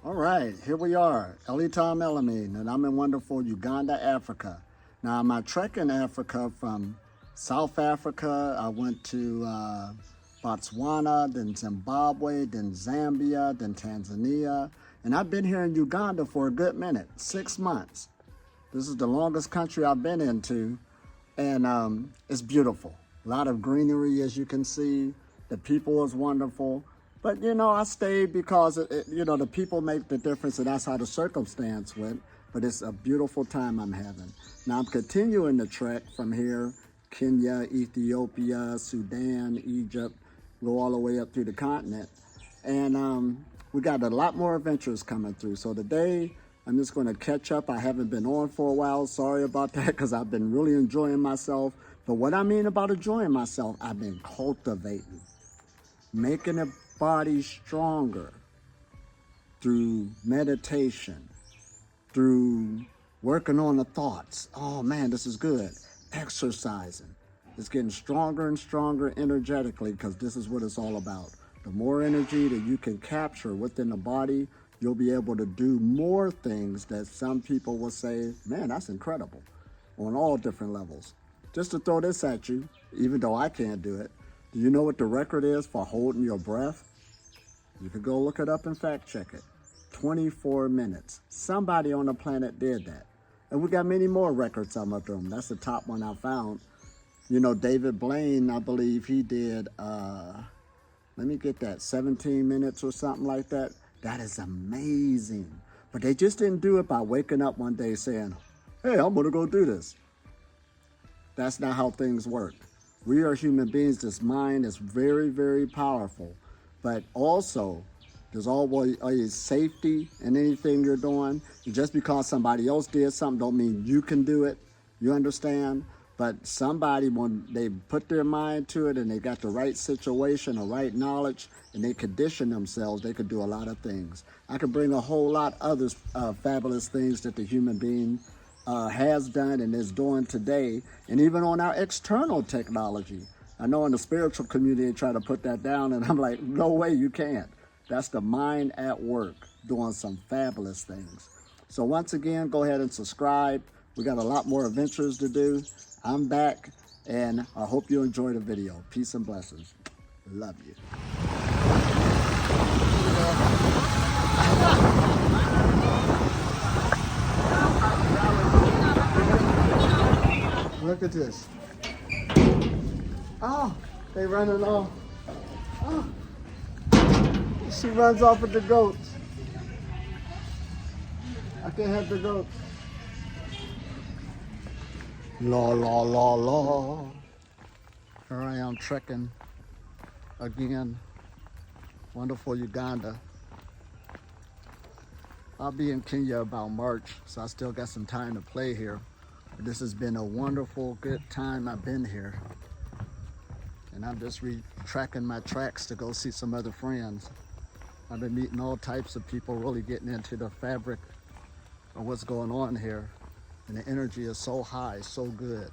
All right, here we are, Elitom Elamin, and I'm in wonderful Uganda, Africa. Now, my trek in Africa from South Africa, I went to Botswana, then Zimbabwe, then Zambia, then Tanzania, and I've been here in Uganda for a good minute, 6 months. This is the longest country I've been into, and it's beautiful. A lot of greenery, as you can see. The people is wonderful. But, you know, I stayed because, the people make the difference, and that's how the circumstance went. But it's a beautiful time I'm having. Now, I'm continuing the trek from here, Kenya, Ethiopia, Sudan, Egypt, go all the way up through the continent. And we got a lot more adventures coming through. So today, I'm just going to catch up. I haven't been on for a while. Sorry about that, because I've been really enjoying myself. But what I mean about enjoying myself, I've been cultivating, making a body stronger through meditation, through working on the thoughts. Oh man, this is good. Exercising. It's getting stronger and stronger energetically, because this is what it's all about. The more energy that you can capture within the body, you'll be able to do more things that some people will say, man, that's incredible, on all different levels. Just to throw this at you, even though I can't do it, do you know what the record is for holding your breath? You can go look it up and fact check it. 24 minutes. Somebody on the planet did that. And we got many more records of them. That's the top one I found. You know, David Blaine, I believe he did, let me get that, 17 minutes or something like that. That is amazing. But they just didn't do it by waking up one day saying, hey, I'm gonna go do this. That's not how things work. We are human beings. This mind is very, very powerful. But also, there's always safety in anything you're doing. And just because somebody else did something don't mean you can do it. You understand? But somebody, when they put their mind to it and they got the right situation, the right knowledge, and they condition themselves, they could do a lot of things. I could bring a whole lot other fabulous things that the human being has done and is doing today, and even on our external technology. I know in the spiritual community they try to put that down, and I'm like, no way, you can't. That's the mind at work doing some fabulous things. So once again, go ahead and subscribe. We got a lot more adventures to do. I'm back, and I hope you enjoy the video. Peace and blessings. Love you. Look at this. Oh, they running off. Oh, she runs off with the goats. I can't have the goats. La, la, la, la. Here I am trekking again. Wonderful Uganda. I'll be in Kenya about March, so I still got some time to play here. But this has been a wonderful, good time I've been here. And I'm just tracking my tracks to go see some other friends. I've been meeting all types of people, really getting into the fabric of what's going on here. And the energy is so high, so good.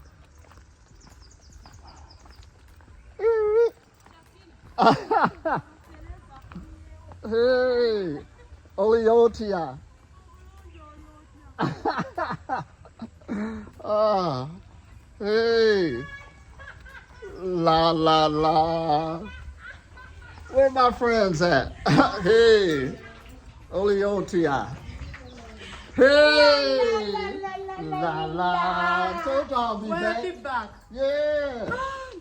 Hey, Oliotia. Ah, hey, la la la. Where my friends at? Hey, Oliotia. Hey, la la. Told y'all I'll be back. Be back. Yeah.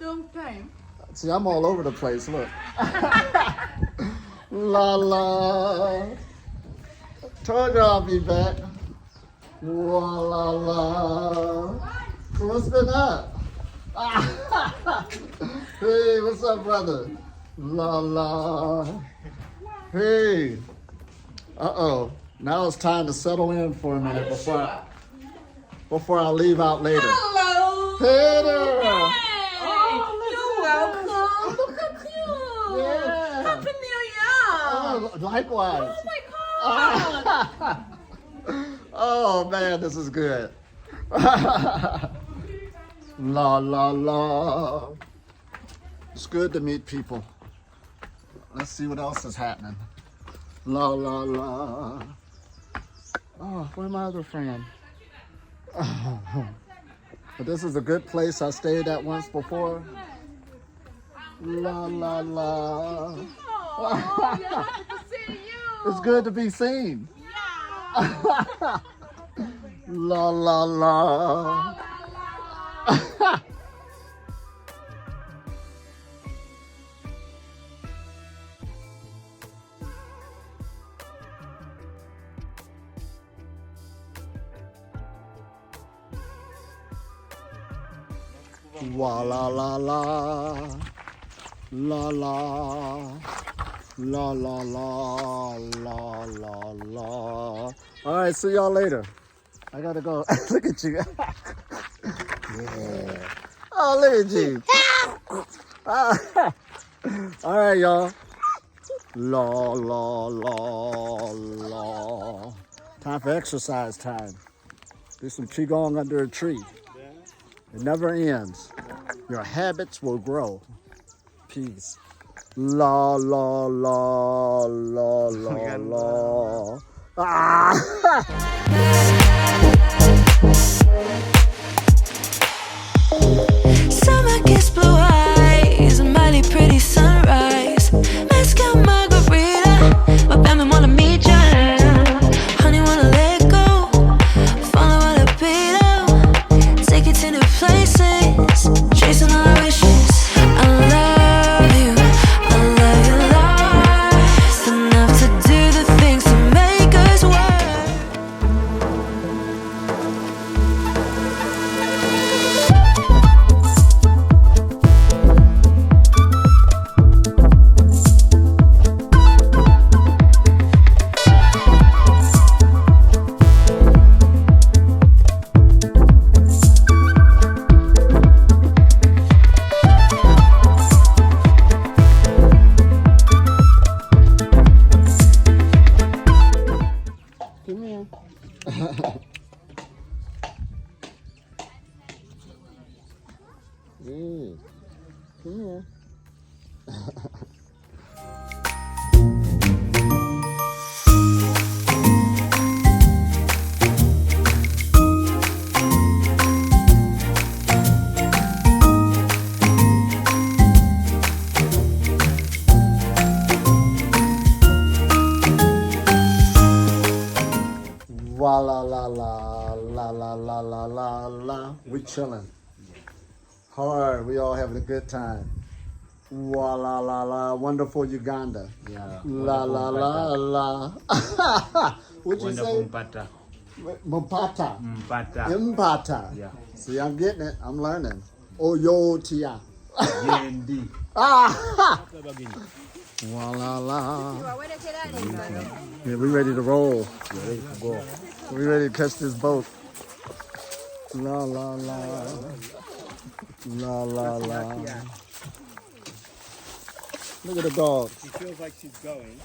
Long time. See, I'm all over the place. Look. La la. Told y'all I'll be back. La la la. What's been up? Hey, what's up, brother? La la. Hey. Uh-oh. Now it's time to settle in for a minute before I leave out later. Hello. Hey there. Hey. Oh, You're welcome. Look at you. Yeah. Happy New Year. Oh, likewise. Oh my God. Oh man, this is good. La la la. It's good to meet people. Let's see what else is happening. La la la. Oh, where's my other friend? But this is a good place. I stayed at once before. La la la. Oh, you're happy to see you. It's good to be seen. Yeah. La la la. Wa la la la. La la. La la la la la la. All right, see y'all later. I gotta go. Look at you. Yeah. Oh, look at you. All right, y'all. La la la la. Time for exercise time. Do some qigong under a tree. It never ends. Your habits will grow. Peace. La la la la la la. Ah! Summer kiss, blue eyes, a mighty pretty sunrise. Mezcal margarita, my family wanna meet ya. Honey wanna let go, follow all the beat. Take it to new places, chasing all our wishes. I love you lost, enough to do the things to make us work. Come here. Come here. Wa la la la la la la la la la. We chilling. Hard. We all having a good time. Wa la la la. Wonderful Uganda. Yeah. La la la la. What'd you Wonderful say? Mpata. Mpata. Mpata. Mpata. Yeah. See, I'm getting it. I'm learning. Oyotia. JND. Ah! Wa la la. Yeah, we ready to roll. Ready to go. We ready to catch this boat. La la la. La la la. Look at the dog. She feels like she's going.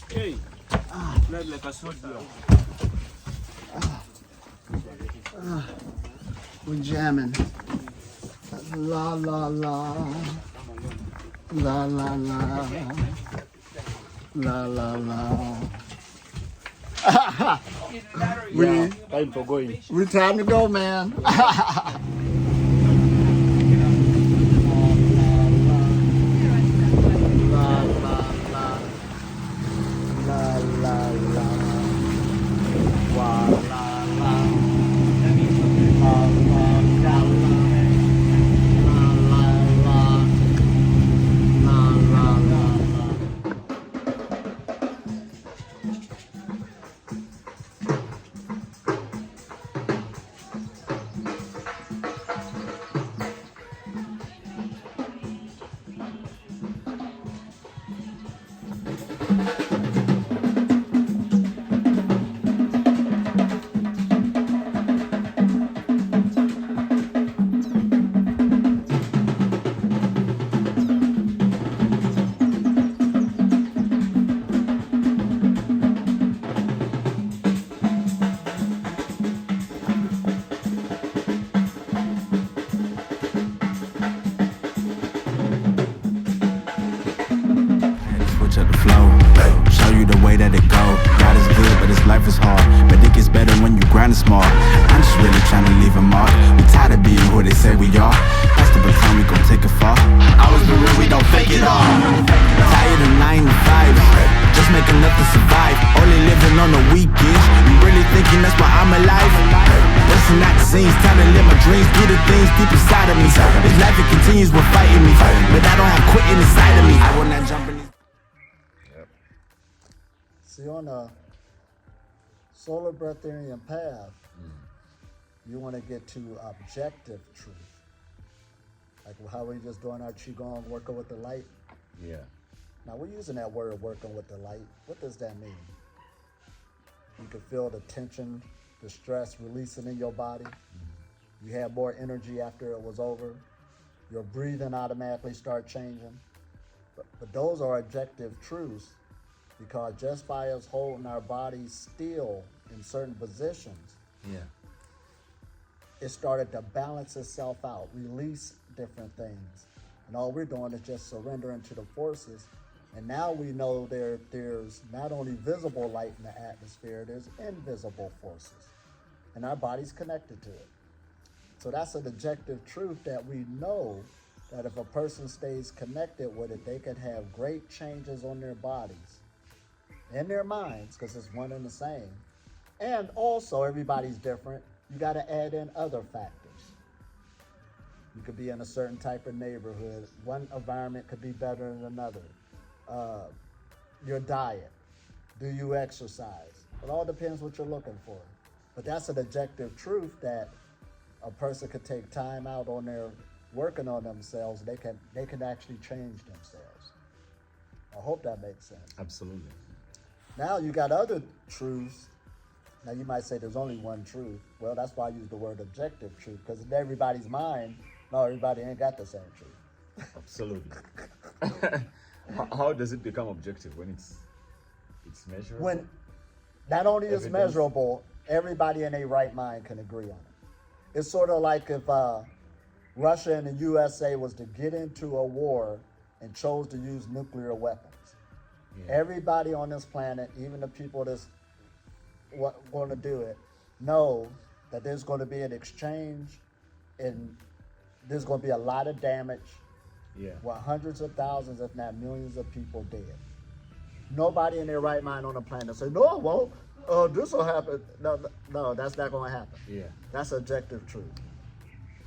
Hey. Blood like a soldier. We're jamming. La la la. La la la. La la la. Yeah, time for going. We time to go, man. La la la. La la la. Wa la la. La la la. La la la. La la la. way that it go. God is good, but his life is hard. But it gets better when you grind it smart. I'm just really trying to leave a mark. We tired of being who they say we are. That's the baton, we gon' take it far. Always been real, we don't fake it all. Tired of 9 to 5, just make enough to survive. Only living on the weekends. You really thinking that's why I'm alive? Busting out the scenes, time to live my dreams, do the things deep inside of me. This life it continues with fighting me, but I don't have quitting inside of me. I will not jump in these. See, on the solar breatharian path, you want to get to objective truth. Like how we just doing our qigong, working with the light. Yeah. Now we're using that word, working with the light. What does that mean? You can feel the tension, the stress releasing in your body. You have more energy after it was over. Your breathing automatically start changing. But those are objective truths, because just by us holding our bodies still in certain positions, it started to balance itself out, release different things. And all we're doing is just surrendering to the forces. And now we know there's not only visible light in the atmosphere, there's invisible forces. And our body's connected to it. So that's an objective truth that we know that if a person stays connected with it, they can have great changes on their bodies and their minds, because it's one and the same. And also, everybody's different. You got to add in other factors. You could be in a certain type of neighborhood. One environment could be better than another. Your diet. Do you exercise? It all depends what you're looking for. But that's an objective truth that a person could take time out on their working on themselves. They can actually change themselves. I hope that makes sense. Absolutely. Now you got other truths. Now you might say there's only one truth. Well, that's why I use the word objective truth, because in everybody's mind, no, everybody ain't got the same truth. Absolutely. How does it become objective when it's measurable? When not only is Evidence. measurable, everybody in their right mind can agree on it. It's sort of like if Russia and the USA was to get into a war and chose to use nuclear weapons. Yeah. Everybody on this planet, even the people that's going to do it, know that there's going to be an exchange and there's going to be a lot of damage. Yeah. With hundreds of thousands, if not millions of people dead. Nobody in their right mind on the planet say, no, it won't. This will happen. No, that's not going to happen. Yeah. That's objective truth.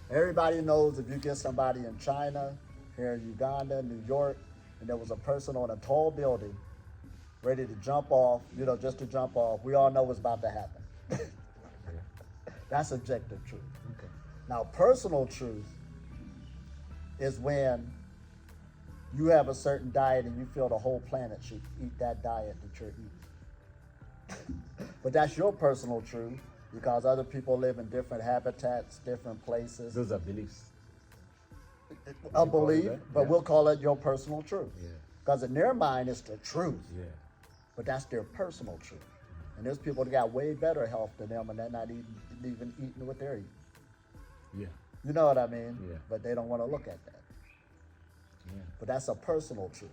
Everybody knows if you get somebody in China, here in Uganda, New York, and there was a person on a tall building ready to jump off, just to jump off, we all know what's about to happen. That's objective truth. Okay. Now, personal truth is when you have a certain diet and you feel the whole planet should eat that diet that you're eating. But that's your personal truth, because other people live in different habitats, different places. Those are beliefs. A belief, but Yeah. we'll call it your personal truth. Yeah. Because in their mind, it's the truth. Yeah. But that's their personal truth. And there's people that got way better health than them, and they're not even eating what they're eating. Yeah. You know what I mean? Yeah. But they don't want to look at that. Yeah. But that's a personal truth.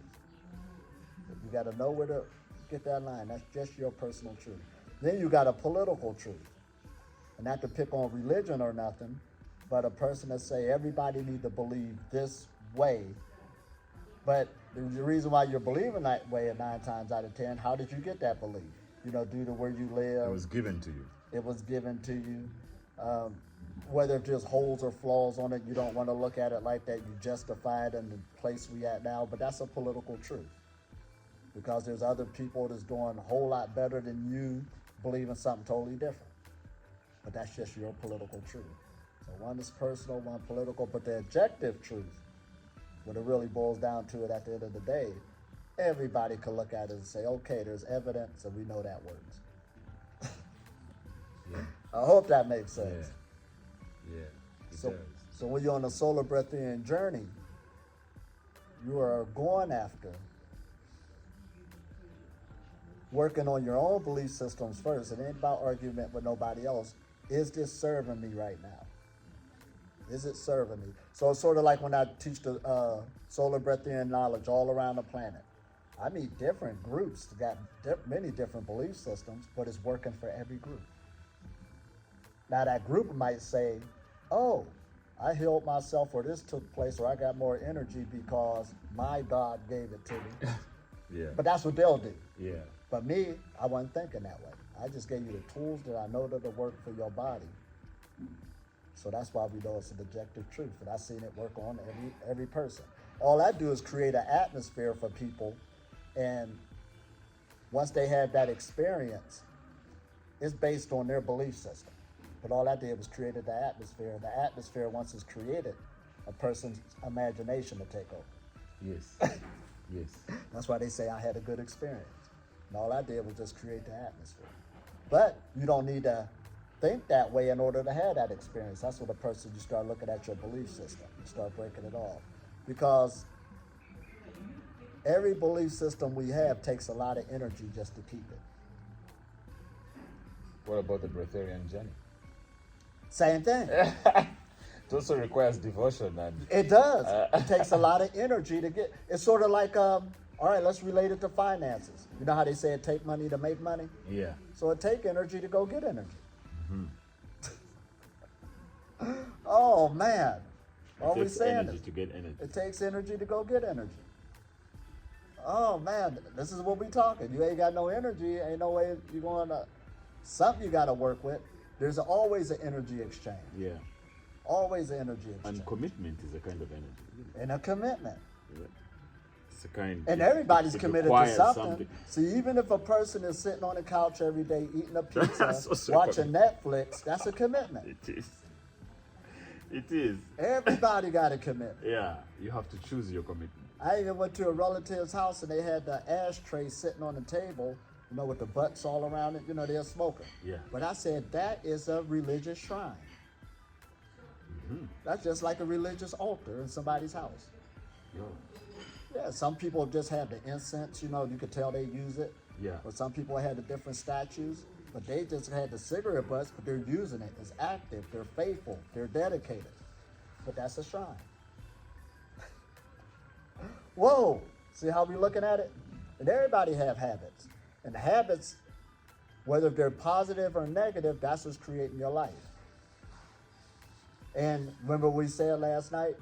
You got to know where to get that line. That's just your personal truth. Then you got a political truth. And not to pick on religion or nothing, but a person that say everybody need to believe this way. But the reason why you're believing that way 9 times out of 10, how did you get that belief? Due to where you live. It was given to you. It was given to you. Whether there's holes or flaws on it, you don't want to look at it like that. You justify it in the place we at now, but that's a political truth. Because there's other people that's doing a whole lot better than you, believing something totally different. But that's just your political truth. So one is personal, one political, but the objective truth, when it really boils down to it at the end of the day, everybody can look at it and say, okay, there's evidence and we know that works. Yeah. I hope that makes sense. Yeah. It So, does. so when you're on a solar breatharian journey, you are going after working on your own belief systems first. It ain't about argument with nobody else. Is this serving me right now? Is it serving me? So it's sort of like when I teach the solar breatharian knowledge all around the planet. I meet different groups, got many different belief systems, but it's working for every group. Now that group might say, oh, I healed myself, or this took place, or I got more energy because my God gave it to me. Yeah. But that's what they'll do. Yeah. But me, I wasn't thinking that way. I just gave you the tools that I know that'll work for your body. So that's why we know it's an objective truth. And I've seen it work on every person. All I do is create an atmosphere for people. And once they have that experience, it's based on their belief system. But all I did was created the atmosphere. And the atmosphere, once it's created, a person's imagination will take over. Yes. Yes. That's why they say I had a good experience. And all I did was just create the atmosphere. But you don't need to think that way in order to have that experience. That's what a person, you start looking at your belief system. You start breaking it off. Because every belief system we have takes a lot of energy just to keep it. What about the Breatharian journey? Same thing. It also requires devotion and It does. It takes a lot of energy to get. It's sort of like, all right, let's relate it to finances. You know how they say it take money to make money? yeah. So it take energy to go get energy. Oh man, always saying energy this. to get energy. It takes energy to go get energy. Oh man, this is what we talking. You ain't got no energy, ain't no way you're going to. Something you got to work with. There's always an energy exchange. Yeah. Always an energy exchange. And commitment is a kind of energy. Isn't it? And a commitment. Yeah. It's a kind. And it- everybody's it committed to requires something. See, even if a person is sitting on the couch every day eating a pizza, That's also watching Netflix, that's a commitment. It is. It is. Everybody got a commitment. Yeah. You have to choose your commitment. I even went to a relative's house and they had the ashtray sitting on the table, you know, with the butts all around it. You know, they're smoking. Yeah. But I said, that is a religious shrine. That's just like a religious altar in somebody's house. Yo. Yeah, some people just have the incense, you know, you could tell they use it. Yeah. Or some people had the different statues, but they just had the cigarette butts, but they're using it. It's active, they're faithful, they're dedicated. But that's a shrine. Whoa, see how we're looking at it? And everybody have habits. And the habits, whether they're positive or negative, that's what's creating your life. And remember we said last night,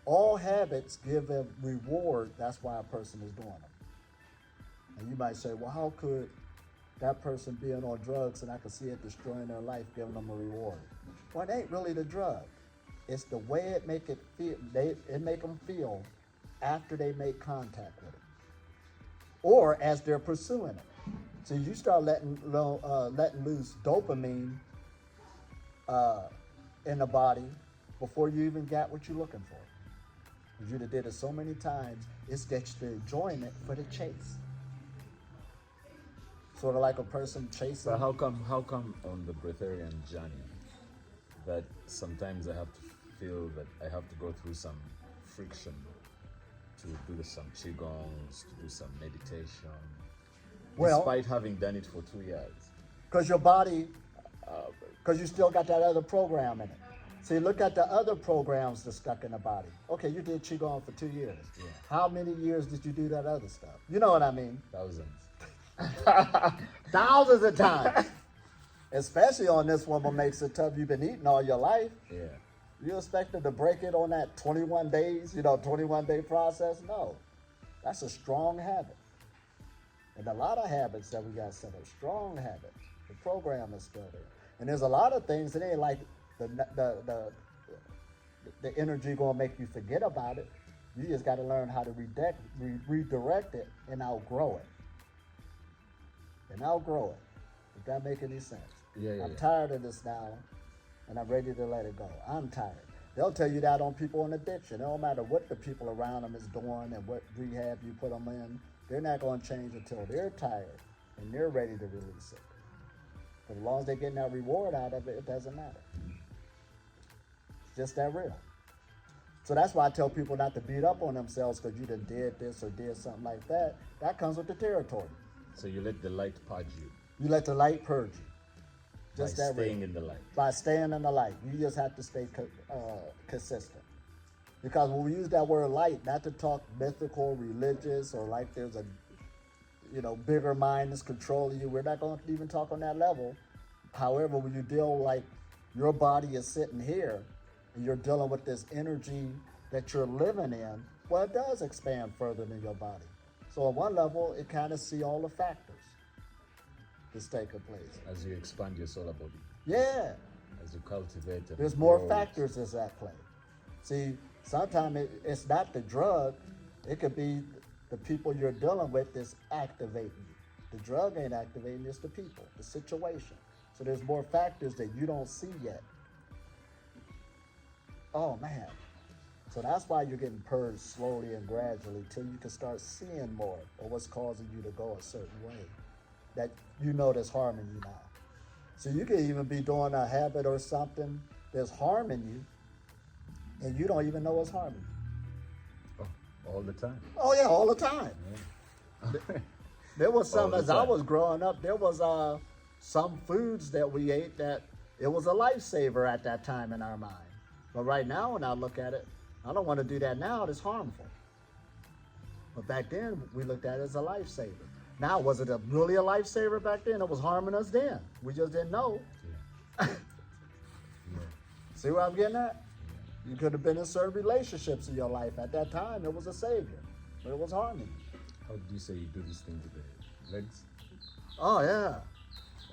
all habits give a reward. That's why a person is doing them. And you might say, well, how could that person being on drugs and I can see it destroying their life, giving them a reward? Well, it ain't really the drug. It's the way it make it feel. It make them feel after they make contact with it, or as they're pursuing it. So you start letting loose dopamine in the body before you even got what you're looking for. Because you did it so many times, it's that you're enjoying it for the chase. Sort of like a person chasing. But how come on the Breatharian journey that sometimes I have to feel that I have to go through some friction to do some qigongs, to do some meditation, Well, despite having done it for 2 years? because your body, because you still got that other program in it. See, look at the other programs that's stuck in the body. Okay, you did Qigong for 2 years. Yeah. How many years did you do that other stuff? You know what I mean? Thousands. Thousands of times. Especially on this one, what makes it tough. You've been eating all your life. Yeah. You expected to break it on that 21 days, 21-day process? No. That's a strong habit. And a lot of habits that we got set up, strong habits. The program is still there. And there's a lot of things, it ain't like the energy gonna make you forget about it. You just gotta learn how to redirect it and outgrow it. If that make any sense. Yeah. I'm tired of this now, and I'm ready to let it go. I'm tired. They'll tell you that on people in addiction. It don't matter what the people around them is doing and what rehab you put them in. They're not going to change until they're tired and they're ready to release it. But as long as they're getting that reward out of it, it doesn't matter. It's just that real. So that's why I tell people not to beat up on themselves because you done did this or did something like that. That comes with the territory. So you let the light purge you. You let the light purge you. Just by that staying real. in the light. By staying in the light. You just have to stay consistent. Because when we use that word light, not to talk mythical, religious, or like there's a bigger mind is controlling you. We're not going to even talk on that level. However, when you deal like your body is sitting here and you're dealing with this energy that you're living in, well, it does expand further than your body. So on one level, it kind of see all the factors that's taking place. As you expand your solar body, Yeah. as you cultivate it. There's more factors that's at play. See, sometimes it's not the drug. It could be the people you're dealing with that's activating you. The drug ain't activating, it's the people, the situation. So there's more factors that you don't see yet. Oh, man. So that's why you're getting purged slowly and gradually till you can start seeing more of what's causing you to go a certain way that that's harming you now. So you can even be doing a habit or something that's harming you, and you don't even know it's harming you. Oh, all the time. Oh yeah, all the time. Yeah. There was some, All the as I time. was growing up, there was some foods that we ate that it was a lifesaver at that time in our mind. But right now, when I look at it, I don't want to do that now. It's harmful. But back then, we looked at it as a lifesaver. Now, was it really a lifesaver back then? It was harming us then. We just didn't know. Yeah. See where I'm getting at? You could have been in certain relationships in your life. At that time, it was a savior, but it was harming you. How do you say you do this thing with the legs? Oh, yeah.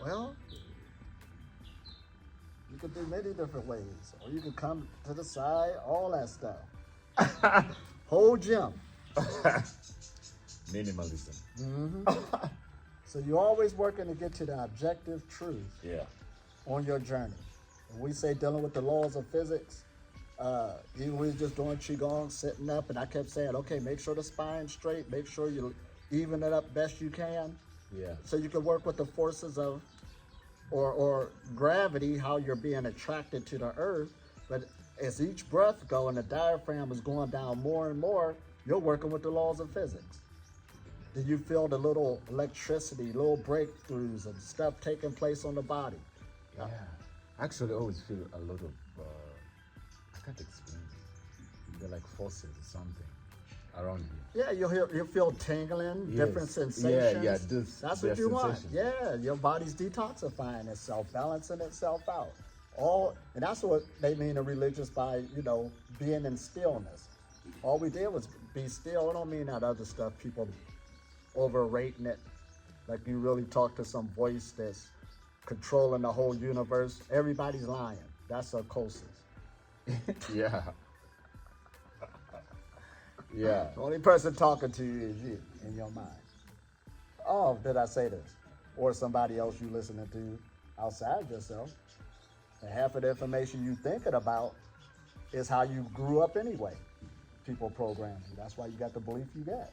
Well, you could do many different ways. Or you could come to the side, all that stuff. Whole gym. Minimalism. So you're always working to get to the objective truth Yeah. on your journey. When we say dealing with the laws of physics, even we was just doing Qigong, sitting up, and I kept saying, okay, make sure the spine's straight, make sure you even it up best you can. Yeah. So you can work with the forces of or gravity, how you're being attracted to the earth. But as each breath goes and the diaphragm is going down more and more, you're working with the laws of physics. Do you feel the little electricity, little breakthroughs and stuff taking place on the body? Yeah. Actually, I always feel a lot of, I can't explain it. They're like forces or something around you. Yeah, you'll feel tingling, Yes. different sensations. Yeah, That's their what you want. sensations. Yeah, your body's detoxifying itself, balancing itself out. And that's what they mean in religious by, being in stillness. All we did was be still. I don't mean that other stuff, people overrating it. Like you really talk to some voice that's controlling the whole universe. Everybody's lying. That's occultist. Yeah. Yeah. The only person talking to you is you in your mind. Oh, did I say this? Or somebody else you listening to outside yourself. And half of the information you thinking about is how you grew up anyway. People program you. That's why you got the belief you got.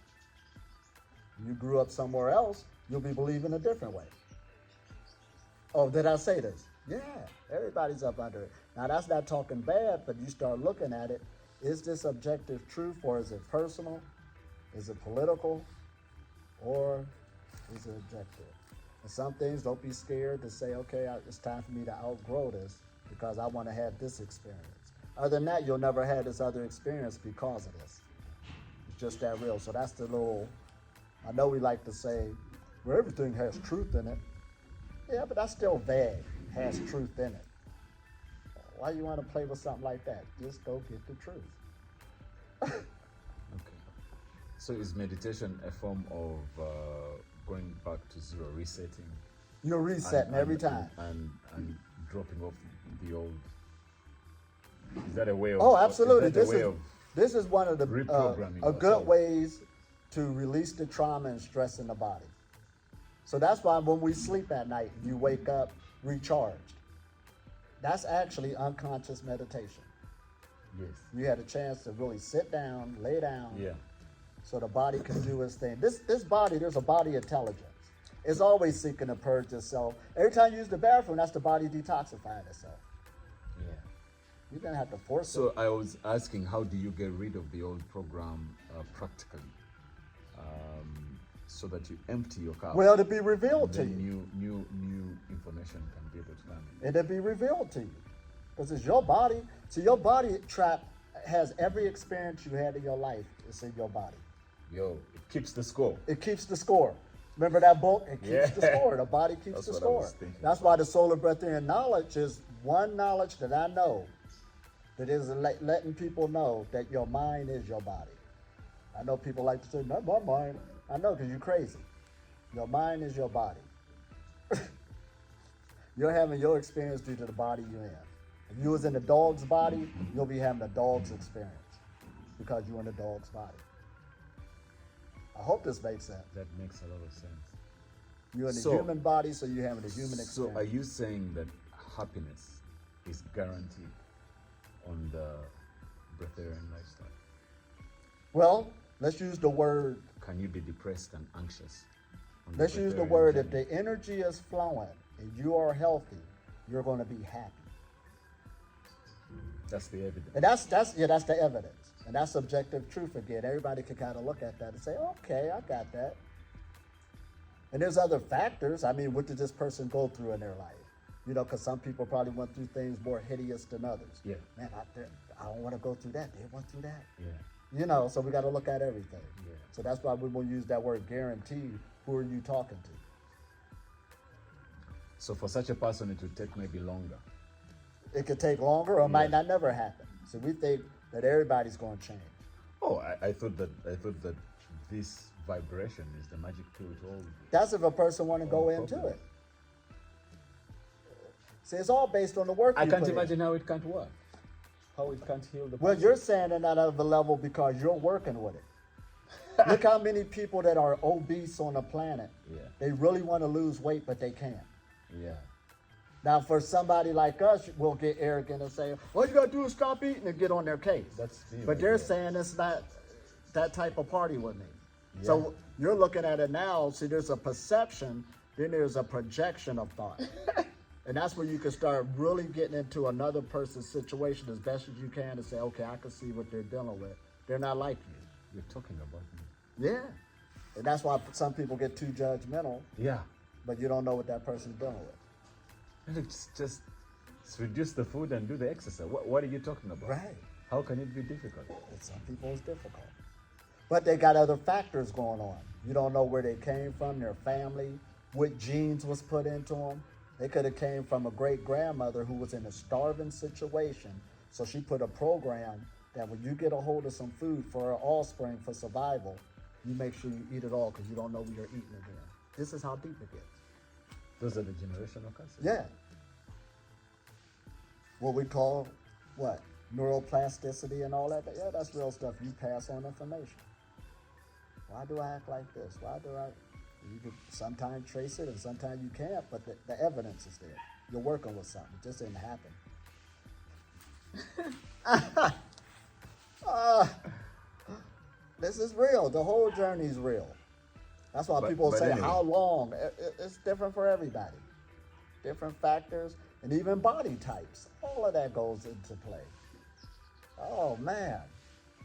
You grew up somewhere else, you'll be believing a different way. Oh, did I say this? Yeah, everybody's up under it. Now that's not talking bad, but you start looking at it. Is this objective truth, or is it personal? Is it political? Or is it objective? And some things, don't be scared to say, okay, it's time for me to outgrow this because I want to have this experience. Other than that, you'll never have this other experience because of this. It's just that real. So that's the little, I know we like to say, well, everything has truth in it. Yeah, but that's still vague, has truth in it. Why you want to play with something like that? Just go get the truth. Okay. So is meditation a form of going back to zero, resetting? You're resetting every time. And dropping off the old. Is that a way of? Oh, absolutely. Is that a way of This is one of the reprogramming a good ourselves? ways to release the trauma and stress in the body. So that's why when we sleep at night, you wake up recharged. That's actually unconscious meditation. Yes. You had a chance to really sit down, lay down, Yeah. so the body can do its thing. This body, there's a body intelligence. It's always seeking to purge itself. Every time you use the bathroom, that's the body detoxifying itself. Yeah. You're gonna have to force it. So I was asking, how do you get rid of the old program practically, so that you empty your cup? Well, to be revealed to and you. then new information can be able to come in. And to be revealed to you. Because it's your body. So your body trap has every experience you had in your life. It's in your body. Yo, it keeps the score. It keeps the score. Remember that book? It keeps Yeah. the score. The body keeps That's the what I score. was thinking. That's why the solar breatharian knowledge is one knowledge that I know that is letting people know that your mind is your body. I know people like to say, not my mind. I know, because you're crazy. Your mind is your body. You're having your experience due to the body you're in. If you was in the dog's body, you'll be having a dog's experience because you're in the dog's body. I hope this makes sense. That makes a lot of sense. You're in the So- human body, so you're having a human experience. So are you saying that happiness is guaranteed on the breatharian lifestyle? Well, let's use the word. Can you be depressed and anxious? on Let's use the breatharian word. If journey? the energy is flowing and you are healthy, you're going to be happy. That's the evidence. And that's the evidence. And that's subjective truth again. Everybody can kind of look at that and say, okay, I got that. And there's other factors. I mean, what did this person go through in their life? You know, because some people probably went through things more hideous than others. Yeah. Man, I don't want to go through that. They went through that. Yeah. You know, so we got to look at everything. Yeah. So that's why we will use that word guarantee. Who are you talking to? So for such a person, it would take maybe longer. It could take longer or it might not never happen. So we think that everybody's going to change. Oh, I thought that this vibration is the magic pill to all. That's if a person want to go Oh, into problem. it. See, it's all based on the work I you can't put in. imagine how it can't work. How it can't heal the Well, person. you're saying it at another level because you're working with it. Look how many people that are obese on the planet. Yeah. They really want to lose weight, but they can't. Yeah. Now, for somebody like us, we'll get arrogant and say, all you got to do is stop eating and get on their case. That's me. But right they're there. saying it's not that type of party with me. Yeah. So you're looking at it now. See, there's a perception, then there's a projection of thought. And that's where you can start really getting into another person's situation as best as you can to say, okay, I can see what they're dealing with. They're not like you. You're talking about me. Yeah. And that's why some people get too judgmental, Yeah. but you don't know what that person's dealing with. And it's just reduce the food and do the exercise. What are you talking about? Right. How can it be difficult? And some people it's difficult. But they got other factors going on. You don't know where they came from, their family, what genes was put into them. They could have came from a great grandmother who was in a starving situation. So she put a program that when you get a hold of some food for her offspring for survival, you make sure you eat it all because you don't know when you're eating it in. This is how deep it gets. Those are the generational cancers. Yeah. What we call, what? Neuroplasticity and all that. Yeah, that's real stuff. You pass on information. Why do I act like this? Why do I? You can sometimes trace it and sometimes you can't, but the evidence is there. You're working with something. It just didn't happen. This is real. The whole journey is real. That's why people say, anyway. how long? It's different for everybody. Different factors and even body types. All of that goes into play. Oh, man.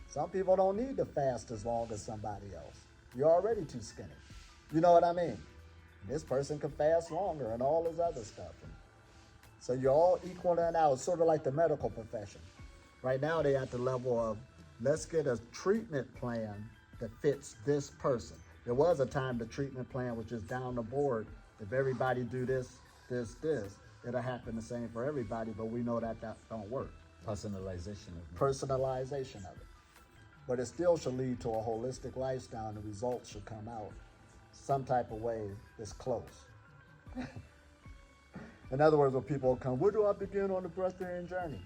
Some people don't need to fast as long as somebody else. You're already too skinny. You know what I mean? This person can fast longer and all this other stuff. So you're all equaling out. It's sort of like the medical profession. Right now they're at the level of, let's get a treatment plan that fits this person. There was a time the treatment plan was just down the board. If everybody do this, it'll happen the same for everybody, but we know that don't work. Personalization of Personalization of it. But it still should lead to a holistic lifestyle and the results should come out some type of way that's close. In other words, when people come, where do I begin on the breatharian journey?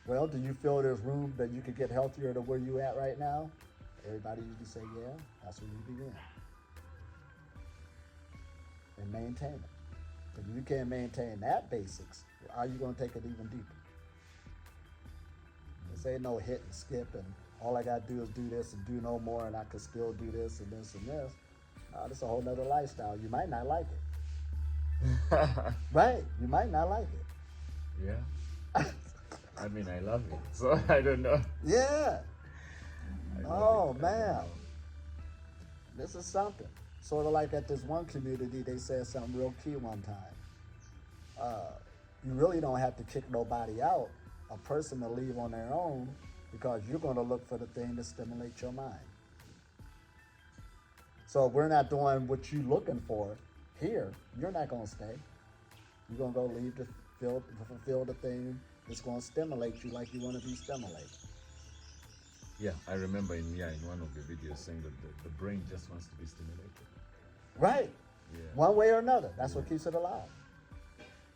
Well, do you feel there's room that you could get healthier to where you at right now? Everybody usually say, yeah, that's where you begin. And maintain it. If you can't maintain that basics, how are you going to take it even deeper? This ain't no hit and skip and all I got to do is do this and do no more and I could still do this and this and this. This is a whole nother lifestyle. You might not like it. Right. You might not like it. Yeah. I mean, I love it. So I don't know. Yeah. I love Oh, it. I don't man. know. This is something. Sort of like at this one community, they said something real key one time. You really don't have to kick nobody out. A person to leave on their own because you're going to look for the thing to stimulate your mind. So if we're not doing what you're looking for here, you're not going to stay. You're going to go leave to fulfill the thing that's going to stimulate you like you want to be stimulated. Yeah, I remember in one of your videos saying that the brain just wants to be stimulated. Right. Yeah. One way or another. That's what keeps it alive.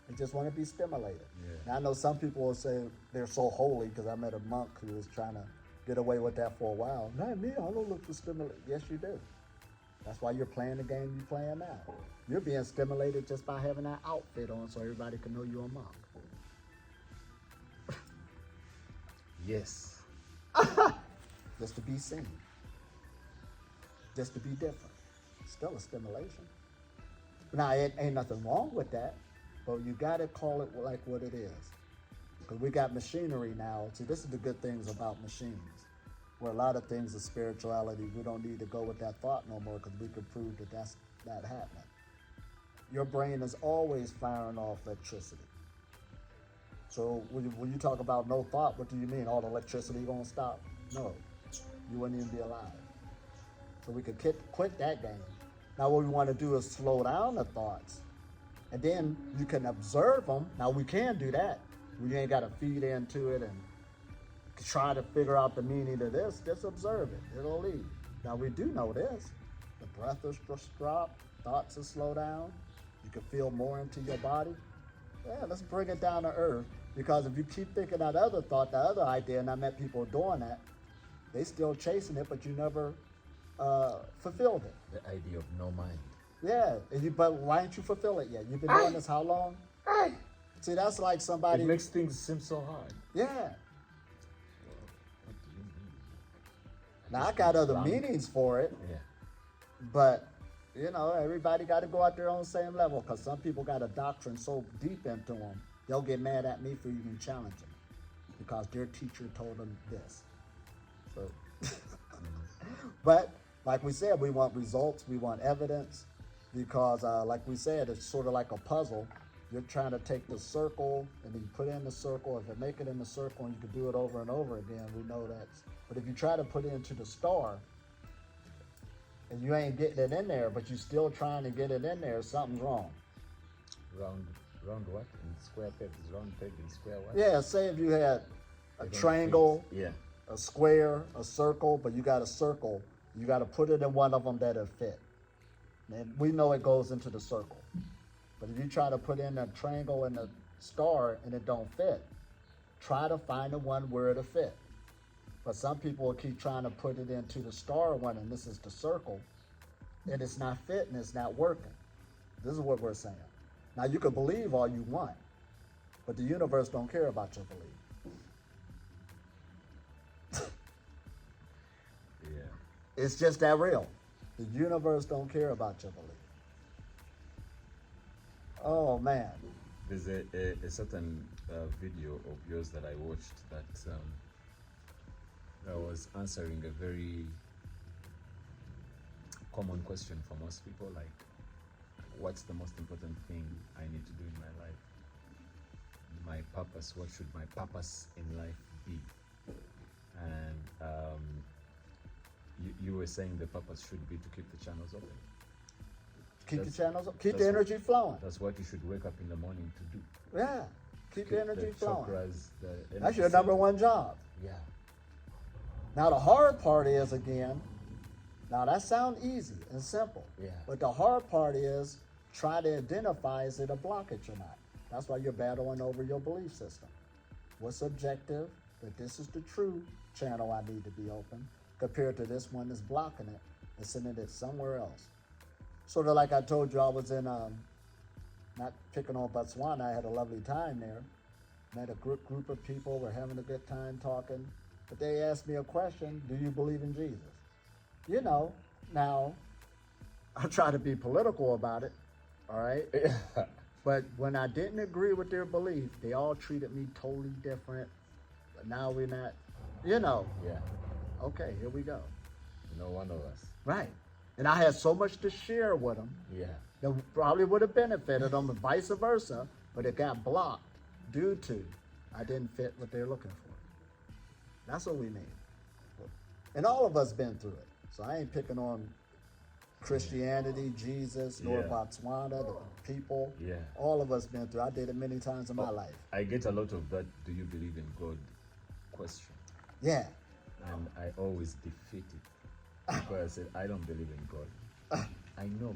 They just want to be stimulated. Yeah. Now, I know some people will say they're so holy because I met a monk who was trying to get away with that for a while. Not me, I don't look for stimulation. Yes, you do. That's why you're playing the game you're playing now. You're being stimulated just by having that outfit on so everybody can know you're a monk. Yes. Just to be seen. Just to be different. Still a stimulation. Now, it ain't nothing wrong with that, but you got to call it like what it is. Because we got machinery now. See, this is the good things about machines. Where a lot of things of spirituality, we don't need to go with that thought no more because we can prove that that's not happening. Your brain is always firing off electricity. So when you talk about no thought, what do you mean? All the electricity going to stop? No, you wouldn't even be alive. So we could quit that game. Now what we want to do is slow down the thoughts. And then you can observe them. Now we can do that. We ain't got to feed into it and try to figure out the meaning of this. Just observe it. It'll leave. Now we do know this. The breath is drop. Thoughts will slow down. You can feel more into your body. Yeah, let's bring it down to earth. Because if you keep thinking that other thought, that other idea, and I met people doing that, they still chasing it, but you never fulfilled it. The idea of no mind. Yeah, but why didn't you fulfill it yet? You've been doing this how long? See, that's like somebody. It makes things seem so hard. Yeah. What do you mean? Now I got other meanings for it, Yeah. but you know, everybody got to go out there on the same level. Because some people got a doctrine so deep into them, they'll get mad at me for even challenging because their teacher told them this. So, but like we said, we want results, we want evidence, because like we said, it's sort of like a puzzle. You're trying to take the circle and then you put it in the circle. If you make it in the circle and you can do it over and over again, we know that. But if you try to put it into the star and you ain't getting it in there, but you're still trying to get it in there, something's wrong. Round what? In square peg is round peg in square what? Yeah, say if you had a triangle, Yeah. a square, a circle, but you got a circle, you got to put it in one of them that'll fit. And we know it goes into the circle. But if you try to put in a triangle and a star and it don't fit, try to find the one where it'll fit. But some people will keep trying to put it into the star one, and this is the circle, and it's not fitting, it's not working. This is what we're saying. Now you can believe all you want, but the universe don't care about your belief. Yeah. It's just that real. The universe don't care about your belief. Oh man. There's a certain video of yours that I watched that I was answering a very common question for most people, like, what's the most important thing I need to do in my life? My purpose, what should my purpose in life be? And you were saying the purpose should be to keep the channels open. Keep the channels up. Keep the energy flowing. That's what you should wake up in the morning to do. Yeah. Keep the energy flowing. Chakras, the That's your energy number one job. Yeah. Now the hard part is, again, now that sounds easy and simple. Yeah. But the hard part is try to identify, is it a blockage or not? That's why you're battling over your belief system. What's objective? That this is the true channel I need to be open, compared to this one that's blocking it and sending it somewhere else. Sort of like I told you, I was in, not picking on Botswana, I had a lovely time there. Met a group of people, we're having a good time talking. But they asked me a question, do you believe in Jesus? You know, now, I try to be political about it, all right? But when I didn't agree with their belief, they all treated me totally different. But now we're not, you know. Yeah. Okay, here we go. No one of us. Right. And I had so much to share with them Yeah. that probably would have benefited them and vice versa, but it got blocked due to I didn't fit what they're looking for. That's what we mean. And all of us been through it. So I ain't picking on Christianity, Jesus, North Botswana, the people. Yeah. All of us been through. I did it many times in my life. I get a lot of that "do you believe in God" question, Yeah. and I always defeat it because I said I don't believe in God. I know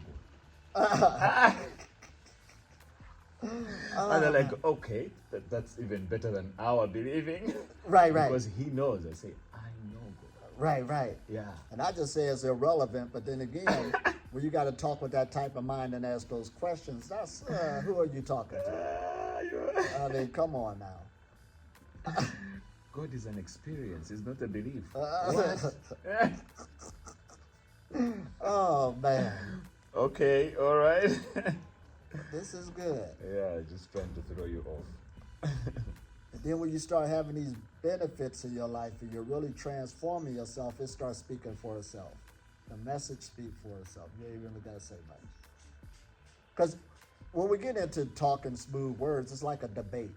God. And they're like, okay, that's even better than our believing. Right, right. Because he knows. I say, I know God. Right. Yeah. And I just say it's irrelevant, but then again, when you got to talk with that type of mind and ask those questions, that's who are you talking to? I mean, come on now. God is an experience. It's not a belief. Oh man, Okay, all right. this is good. Yeah, just trying to throw you off. And then when you start having these benefits in your life and you're really transforming yourself, it starts speaking for itself. The message speaks for itself. You ain't really gotta say much. Because when we get into talking smooth words, it's like a debate.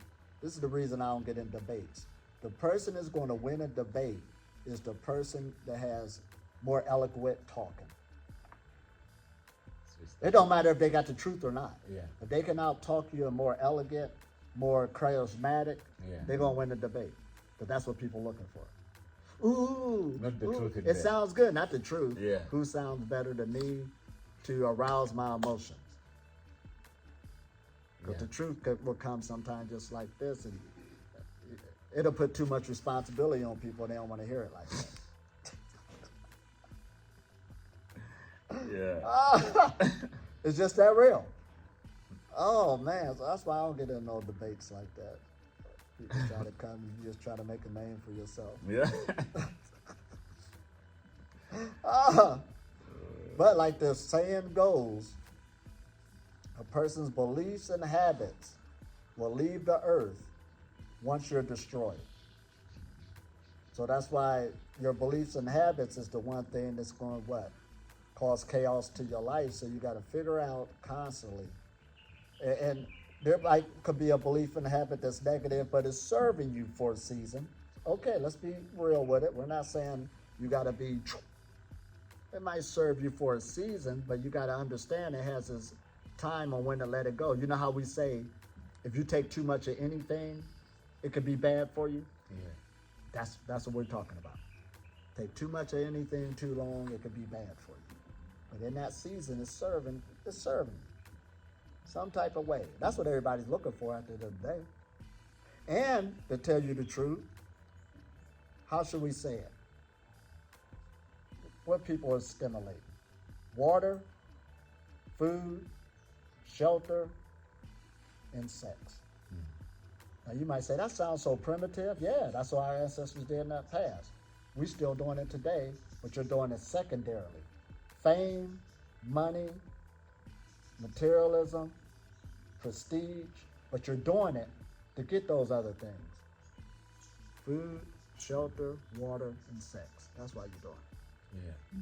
This is the reason I don't get in debates. The person that's going to win a debate is the person that has more eloquent talking. It don't matter if they got the truth or not. Yeah. If they can out-talk you and more elegant, more charismatic, they're going to win the debate. But that's what people looking for. Ooh. Not the truth in It there. sounds good, not the truth. Yeah. Who sounds better than me to arouse my emotions? But the truth will come sometimes just like this, and it'll put too much responsibility on people. They don't want to hear it like that. Yeah. It's just that real. Oh man, so that's why I don't get in no debates like that. People try to come, you just try to make a name for yourself. Yeah. But like the saying goes, a person's beliefs and habits will leave the earth once you're destroyed. So that's why your beliefs and habits is the one thing that's going to what? Cause chaos to your life. So you got to figure out constantly. And there could be a belief and habit that's negative, but it's serving you for a season. Okay, let's be real with it. We're not saying you got to be, it might serve you for a season, but you got to understand it has its time on when to let it go. You know how we say, if you take too much of anything, it could be bad for you? Yeah. That's what we're talking about. Take too much of anything too long, it could be bad for you. But in that season, it's serving you. Some type of way. That's what everybody's looking for at the end of the day. And to tell you the truth, how should we say it? What people are stimulating? Water, food, shelter, and sex. Now you might say, that sounds so primitive. Yeah, that's what our ancestors did in that past. We're still doing it today, but you're doing it secondarily. Fame, money, materialism, prestige, but you're doing it to get those other things. Food, shelter, water, and sex. That's why you're doing it. Yeah.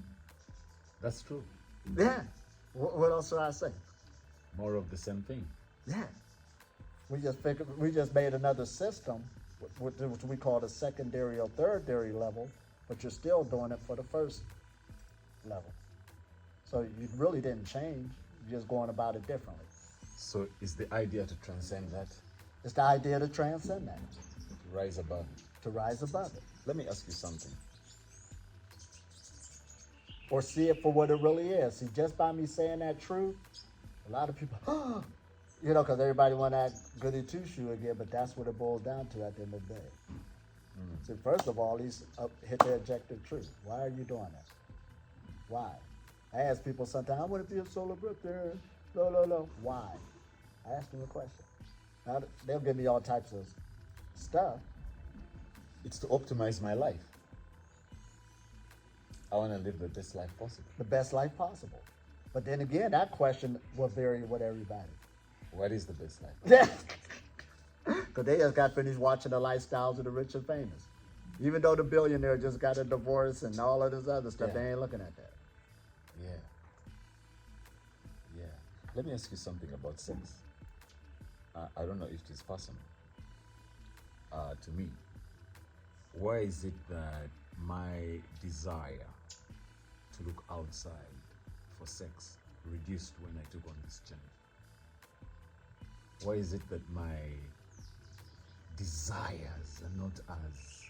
That's true. Yeah. What else should I say? More of the same thing. Yeah. We just made another system, which we call the secondary or tertiary level, but you're still doing it for the first level. So you really didn't change. You're just going about it differently. So is the idea to transcend that, It's the idea to transcend that, to rise above it? to rise above it, Let me ask you something. or see it for what it really is. See, just by me saying that truth, a lot of people, you know, because everybody want that goody two-shoe again, but that's what it boils down to at the end of the day. So first of all, hit the objective truth. Why are you doing that? Why? I ask people sometimes, I want to be a solo breatharian. No. Why? I ask them a question. Now, they'll give me all types of stuff. It's to optimize my life. I want to live the best life possible. The best life possible. But then again, that question will vary with everybody. What is the best life? Yeah. Because they just got finished watching the lifestyles of the rich and famous. Even though the billionaire just got a divorce and all of this other stuff, they ain't looking at that. Yeah. Let me ask you something about sex. I don't know if it is personal. To me, why is it that my desire to look outside for sex reduced when I took on this journey? Why is it that my desires are not as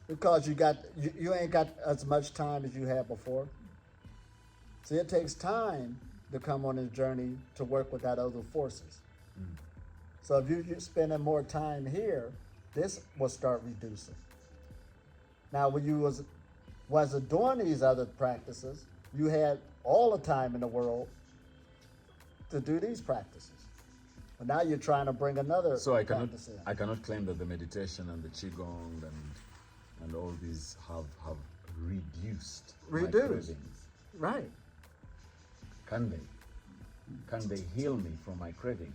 Because you ain't got as much time as you had before. See, it takes time to come on this journey to work with that other forces. So if you're spending more time here, this will start reducing. Now, when you wasn't doing these other practices, you had all the time in the world to do these practices. But now you're trying to bring another So I practice in. cannot claim that the meditation and the qigong and all these have reduced my cravings. Right. Can they? Can they heal me from my cravings?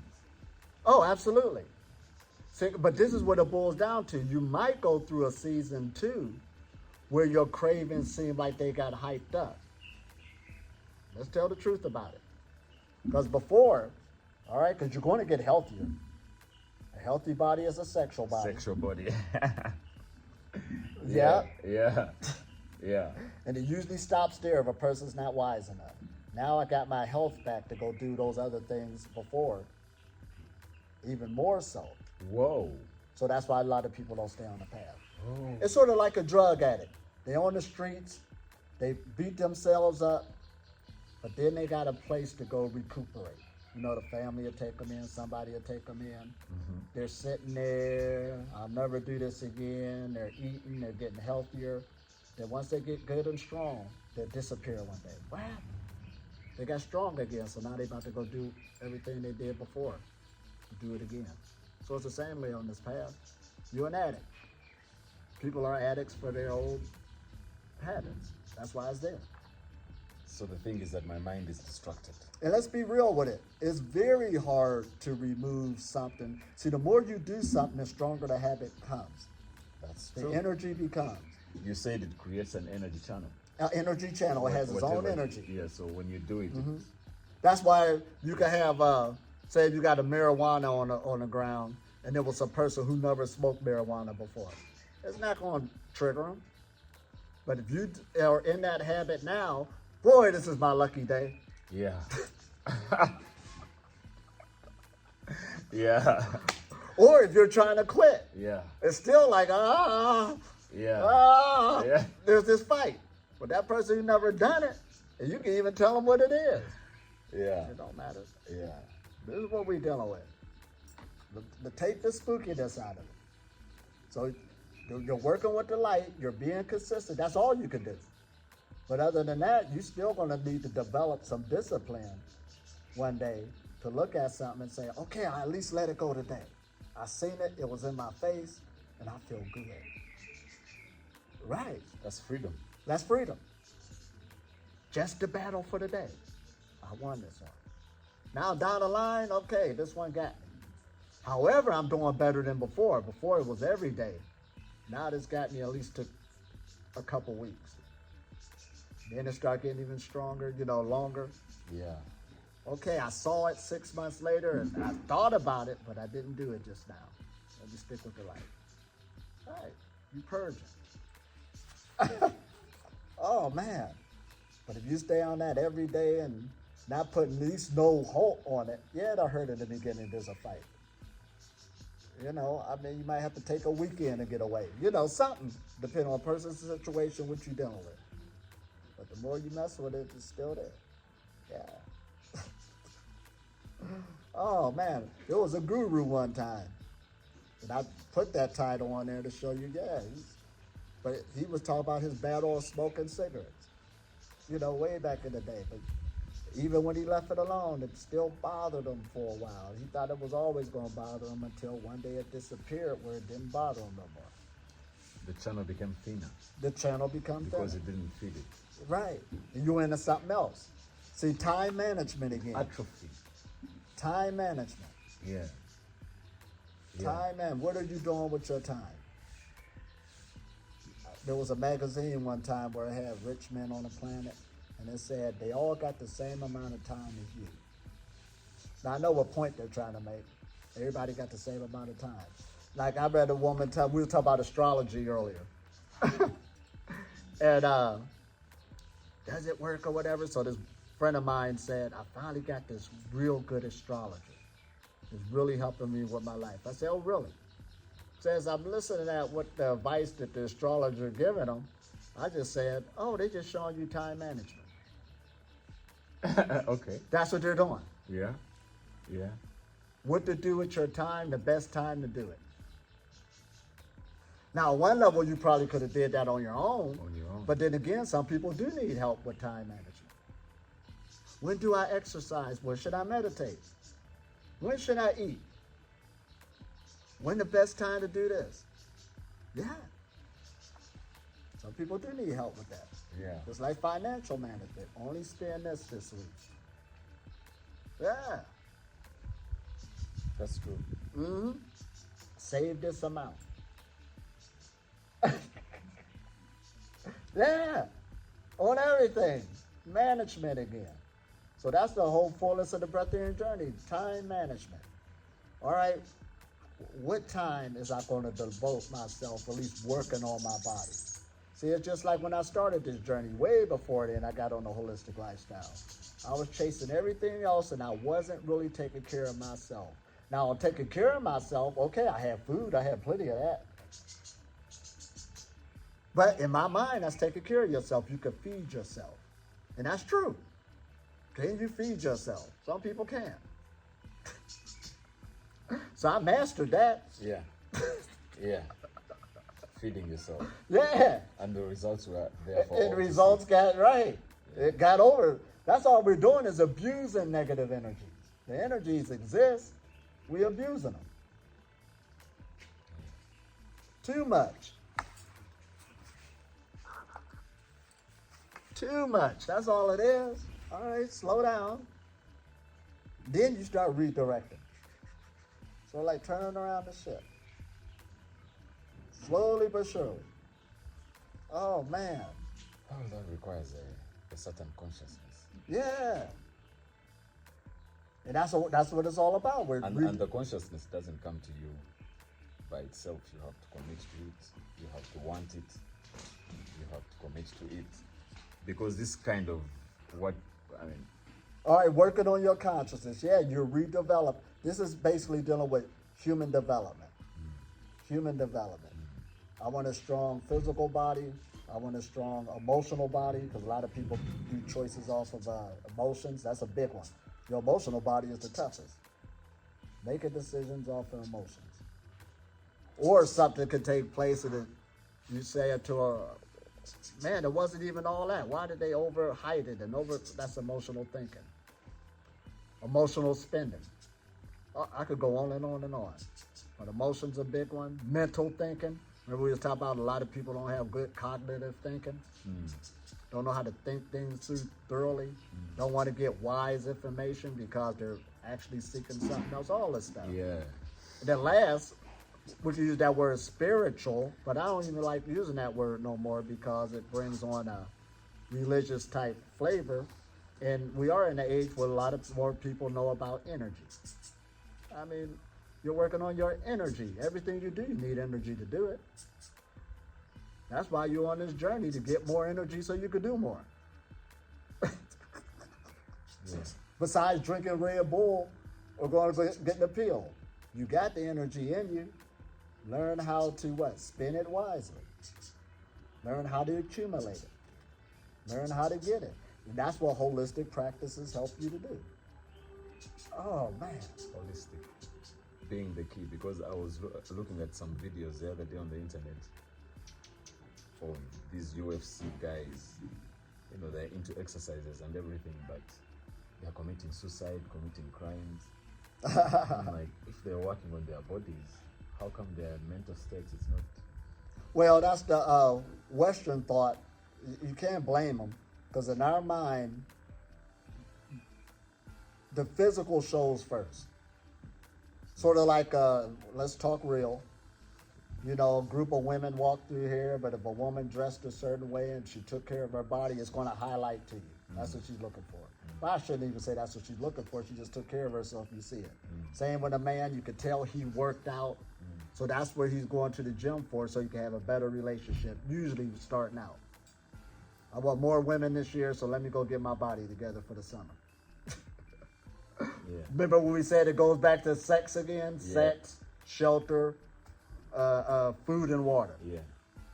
Oh, absolutely. See, but this is what it boils down to. You might go through a season 2 where your cravings seem like they got hyped up. Let's tell the truth about it. Because before, all right, because you're going to get healthier. A healthy body is a sexual body. Sexual body. Yeah. Yeah. Yeah. And it usually stops there if a person's not wise enough. Now I got my health back to go do those other things before, even more so. Whoa. So that's why a lot of people don't stay on the path. Oh. It's sort of like a drug addict. They on the streets, they beat themselves up, but then they got a place to go recuperate. You know, the family will take them in, somebody will take them in. They're sitting there, I'll never do this again. They're eating, they're getting healthier. Then once they get good and strong, they'll disappear one day. What happened? They got strong again, so now they're about to go do everything they did before. Do it again. So it's the same way on this path. You're an addict. People are addicts for their old habits. That's why it's there. So the thing is that my mind is distracted. And let's be real with it. It's very hard to remove something. See, the more you do something, the stronger the habit becomes. That's The true. energy becomes. You said it creates an energy channel. Our energy channel has its own Whatever- energy. Yeah, so when you do it, That's why you can have, say, if you got a marijuana on the ground, and there was a person who never smoked marijuana before. It's not going to trigger them. But if you are in that habit now, boy, this is my lucky day. yeah. Yeah. Or if you're trying to quit, Yeah. it's still like, Yeah. there's this fight. But that person who never done it, and you can even tell them what it is. Yeah. It don't matter. Yeah. This is what we're dealing with. Take the spookiness out of it. So you're working with the light, you're being consistent. That's all you can do. But other than that, you're still going to need to develop some discipline one day to look at something and say, okay, I at least let it go today. I seen it, it was in my face, and I feel good. Right. That's freedom. That's freedom. Just the battle for the day. I won this one. Now down the line, okay, this one got me. However, I'm doing better than before. Before it was every day. Now this got me at least took a couple weeks. Then it started getting even stronger, longer. Yeah. Okay, I saw it 6 months later and I thought about it, but I didn't do it just now. Let me stick with the light. All right, you purging. Oh man. But if you stay on that every day and not putting at least no halt on it, yeah, it'll hurt in the beginning. There's a fight. You might have to take a weekend to get away. Something, depending on the person's situation, what you're dealing with. But the more you mess with it, it's still there. Yeah. Oh man, there was a guru one time. And I put that title on there to show you, but he was talking about his battle of smoking cigarettes. Way back in the day. But even when he left it alone, it still bothered him for a while. He thought it was always going to bother him until one day it disappeared where it didn't bother him no more. The channel became thinner The channel becomes because thinner. it didn't feed it. Right. And you're into something else. See, time management again. Atrophy. Time management. Yeah. Time and what are you doing with your time? There was a magazine one time where it had rich men on the planet, and it said they all got the same amount of time as you. Now I know what point they're trying to make. Everybody got the same amount of time. Like I read a woman we were talking about astrology earlier. And does it work or whatever? So this friend of mine said, I finally got this real good astrologer. It's really helping me with my life. I said, oh, really? Says, I'm listening at what the advice that the astrologer giving them. I just said, oh, they just showing you time management. Okay. That's what they're doing. Yeah. Yeah. What to do with your time, the best time to do it. Now, on one level, you probably could have did that on your own. On your own. But then again, some people do need help with time management. When do I exercise? When should I meditate? When should I eat? When the best time to do this? Yeah. Some people do need help with that. Yeah. Just like financial management. Only spend this week. Yeah. That's true. Mm-hmm. Save this amount. Yeah. On everything. Management again. So that's the whole fullness of the Breatharian journey. Time management. All right. What time is I going to devote myself, at least working on my body? See, it's just like when I started this journey, way before then, I got on the holistic lifestyle. I was chasing everything else, and I wasn't really taking care of myself. Now, I'm taking care of myself. Okay, I have food. I have plenty of that. But in my mind, that's taking care of yourself. You can feed yourself. And that's true. Can you feed yourself? Some people can. So I mastered that. Yeah. Yeah. Feeding yourself. Yeah. And the results were there for And all the to results see. got right. It got over. That's all we're doing is abusing negative energies. The energies exist. We abusing them. Too much. Too much. That's all it is. All right, slow down. Then you start redirecting. So like turning around the ship. Slowly but surely. Oh man. Oh, that requires a certain consciousness. Yeah. And that's what it's all about. And the consciousness doesn't come to you by itself. You have to commit to it. You have to want it. You have to commit to it. Because this kind of all right, working on your consciousness. Yeah, you're redeveloped. This is basically dealing with human development. Human development. I want a strong physical body. I want a strong emotional body, because a lot of people do choices off of emotions. That's a big one. Your emotional body is the toughest. Making decisions off of emotions. Or something could take place and you say it to a, man, it wasn't even all that. Why did they overhype it and that's emotional thinking. Emotional spending. I could go on and on and on. But emotion's a big one. Mental thinking. Remember we were talking about a lot of people don't have good cognitive thinking. Don't know how to think things through thoroughly. Don't want to get wise information because they're actually seeking something else. All this stuff. Yeah. And then last, we can use that word spiritual, but I don't even like using that word no more because it brings on a religious type flavor. And we are in an age where a lot of more people know about energy. I mean, you're working on your energy. Everything you do, you need energy to do it. That's why you're on this journey, to get more energy so you can do more. Besides drinking Red Bull or going to get the pill. You got the energy in you. Learn how to what? Spend it wisely. Learn how to accumulate it. Learn how to get it. And that's what holistic practices help you to do. Oh, man. Holistic being the key, because I was looking at some videos the other day on the internet of these UFC guys. You know, they're into exercises and everything, but they're committing suicide, committing crimes. I'm like, if they're working on their bodies, how come their mental state is not? Well, that's the Western thought. You can't blame them, because in our mind, the physical shows first. Sort of like, let's talk real. You know, a group of women walk through here, but if a woman dressed a certain way and she took care of her body, it's going to highlight to you. That's what she's looking for. Well, I shouldn't even say that's what she's looking for. She just took care of herself. You see it. Same with a man. You could tell he worked out. So that's where he's going to the gym for, so you can have a better relationship, usually starting out. I want more women this year, so let me go get my body together for the summer. Yeah. Remember when we said it goes back to sex again? Yeah. Sex, shelter, food and water. Yeah.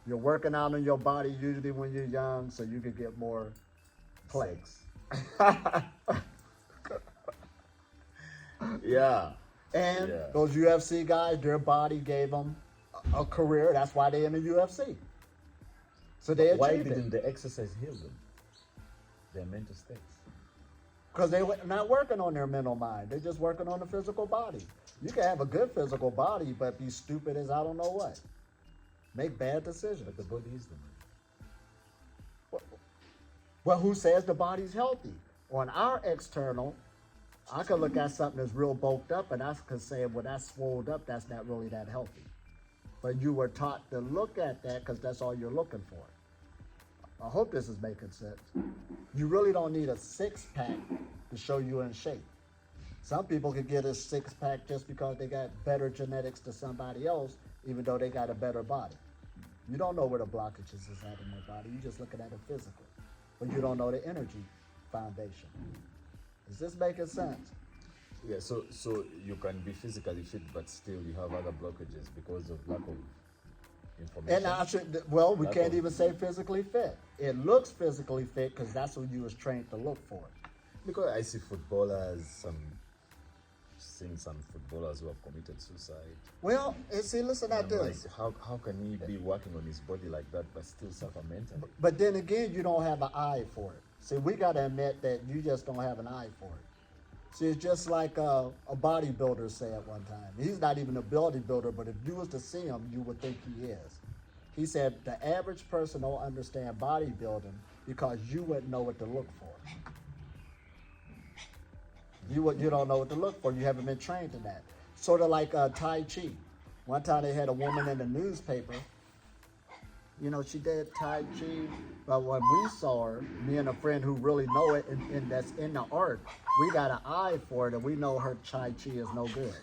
You're working out on your body usually when you're young, so you can get more play. Yeah. And Yeah. those UFC guys, their body gave them a career. That's why they're in the UFC. So they Why achieved didn't it. the exercise heal them? Their mental states. Because they're not working on their mental mind. They're just working on the physical body. You can have a good physical body, but be stupid as I don't know what. Make bad decisions. But the body is the mind. Well, who says the body's healthy? On our external, I could look at something that's real bulked up and I could say, well, that's swolled up, that's not really that healthy. But you were taught to look at that because that's all you're looking for. I hope this is making sense. You really don't need a six-pack to show you in shape. Some people could get a six-pack just because they got better genetics to somebody else, even though they got a better body. You don't know where the blockages is at in their body. You're just looking at it physically. But you don't know the energy foundation. Is this making sense? Yeah, so you can be physically fit, but still you have other blockages because of lack of information. And we can't even say physically fit. It looks physically fit because that's what you was trained to look for. Because I see seeing some footballers who have committed suicide. Well, see, listen at I'm this. like, how can he be working on his body like that but still suffer mentally? But then again, you don't have an eye for it. See, we got to admit that you just don't have an eye for it. See, it's just like a bodybuilder said one time. He's not even a bodybuilder, but if you was to see him, you would think he is. He said the average person don't understand bodybuilding because you wouldn't know what to look for. You don't know what to look for. You haven't been trained in that. Sort of like Tai Chi. One time they had a woman in the newspaper. You know, she did Tai Chi, but when we saw her, me and a friend who really know it and that's in the art, we got an eye for it and we know her Tai Chi is no good.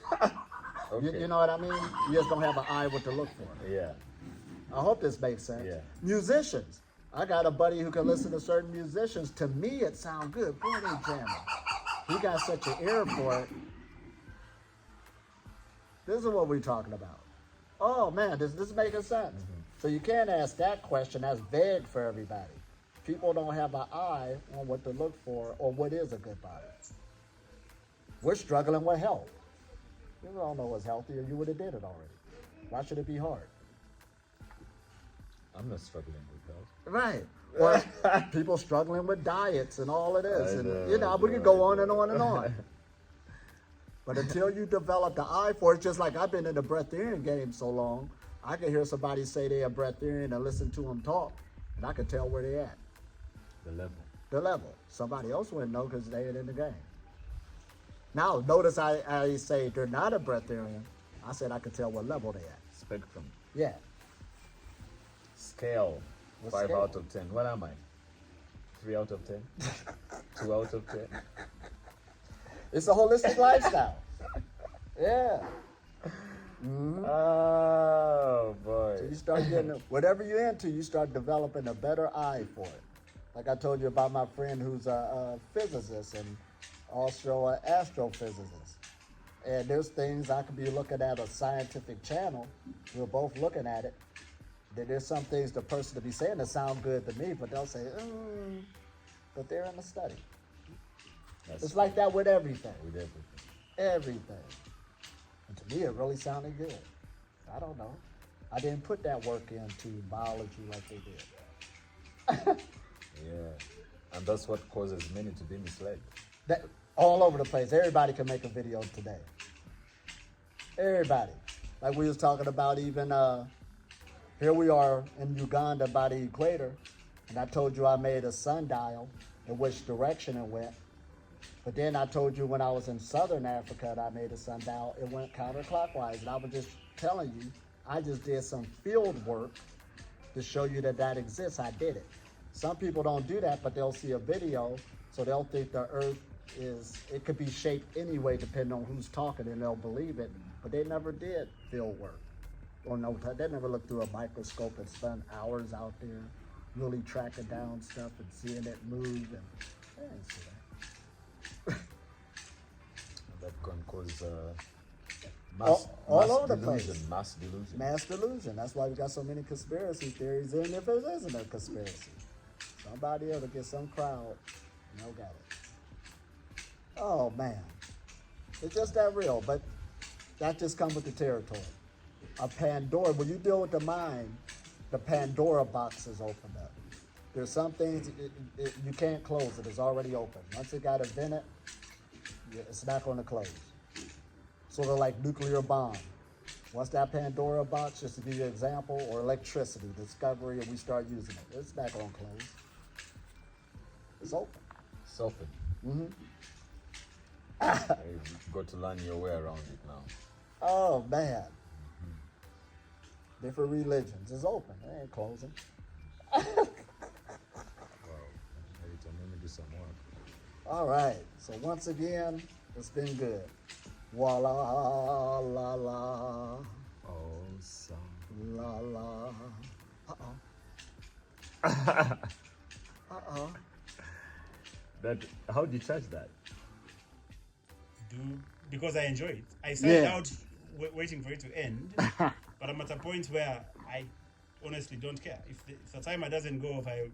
Okay. You know what I mean? You just don't have an eye what to look for. Yeah. I hope this makes sense. Yeah. Musicians. I got a buddy who can listen to certain musicians. To me, it sounds good. Boy, they jamming. He got such an ear for it. This is what we're talking about. Oh man, this is making sense. Mm-hmm. So you can't ask that question. That's vague for everybody. People don't have an eye on what to look for or what is a good body. We're struggling with health. You don't know what's healthy or you would have did it already. Why should it be hard? I'm not struggling with health. Right. Or people struggling with diets and all of this. I And know, we could go on and on and on. But until you develop the eye for it, just like I've been in the breatharian game so long, I can hear somebody say they're a breatharian and listen to them talk, and I can tell where they're at. The level. Somebody else wouldn't know because they ain't in the game. Now, notice I say they're not a breatharian. I said I could tell what level they're at. Spectrum. Yeah. Scale. What 5 scale? out of 10. What am I? 3 out of 10? 2 out of 10? It's a holistic lifestyle. Yeah. Oh boy. So you start getting, whatever you're into, you start developing a better eye for it. Like I told you about my friend who's a physicist and also an astrophysicist. And there's things I could be looking at a scientific channel. We're both looking at it. Then there's some things the person to be saying that sound good to me, but they'll say, but they're in the study. It's like that with everything. With everything. Everything. And to me, it really sounded good. I don't know. I didn't put that work into biology like they did. Yeah. And that's what causes many to be misled. That all over the place. Everybody can make a video today. Everybody. Like we was talking about even, here we are in Uganda by the equator. And I told you I made a sundial in which direction it went. But then I told you when I was in Southern Africa and I made a sundial, it went counterclockwise. And I was just telling you, I just did some field work to show you that that exists. I did it. Some people don't do that, but they'll see a video, so they'll think the earth it could be shaped anyway depending on who's talking, and they'll believe it. But they never did field work. Or no, they never looked through a microscope and spent hours out there really tracking down stuff and seeing it move. And I didn't see that. That can cause All over the delusion, place. mass delusion. Mass delusion. That's why we got so many conspiracy theories, even if it isn't a conspiracy. Somebody else will get some crowd, and they'll got it. Oh man, it's just that real. But that just comes with the territory. A Pandora. When you deal with the mind, the Pandora box is opened up. There's some things you can't close it. It's already open. Once it got invented, it's not going to close. Sort of like nuclear bomb. Once that Pandora box, just to give you an example, or electricity, discovery, and we start using it, it's not going to close. It's open. It's open. Mm-hmm. You've got to learn your way around it now. Oh, man. Different religions. It's open. It ain't closing. Wow. Elitom, let me do some work. All right. So once again, it's been good. Voila, la, la, Awesome. la, la. Uh-oh. That, how do you charge that? Because I enjoy it. I started Yeah. out waiting for it to end, but I'm at a point where I honestly don't care. If the timer doesn't go, if I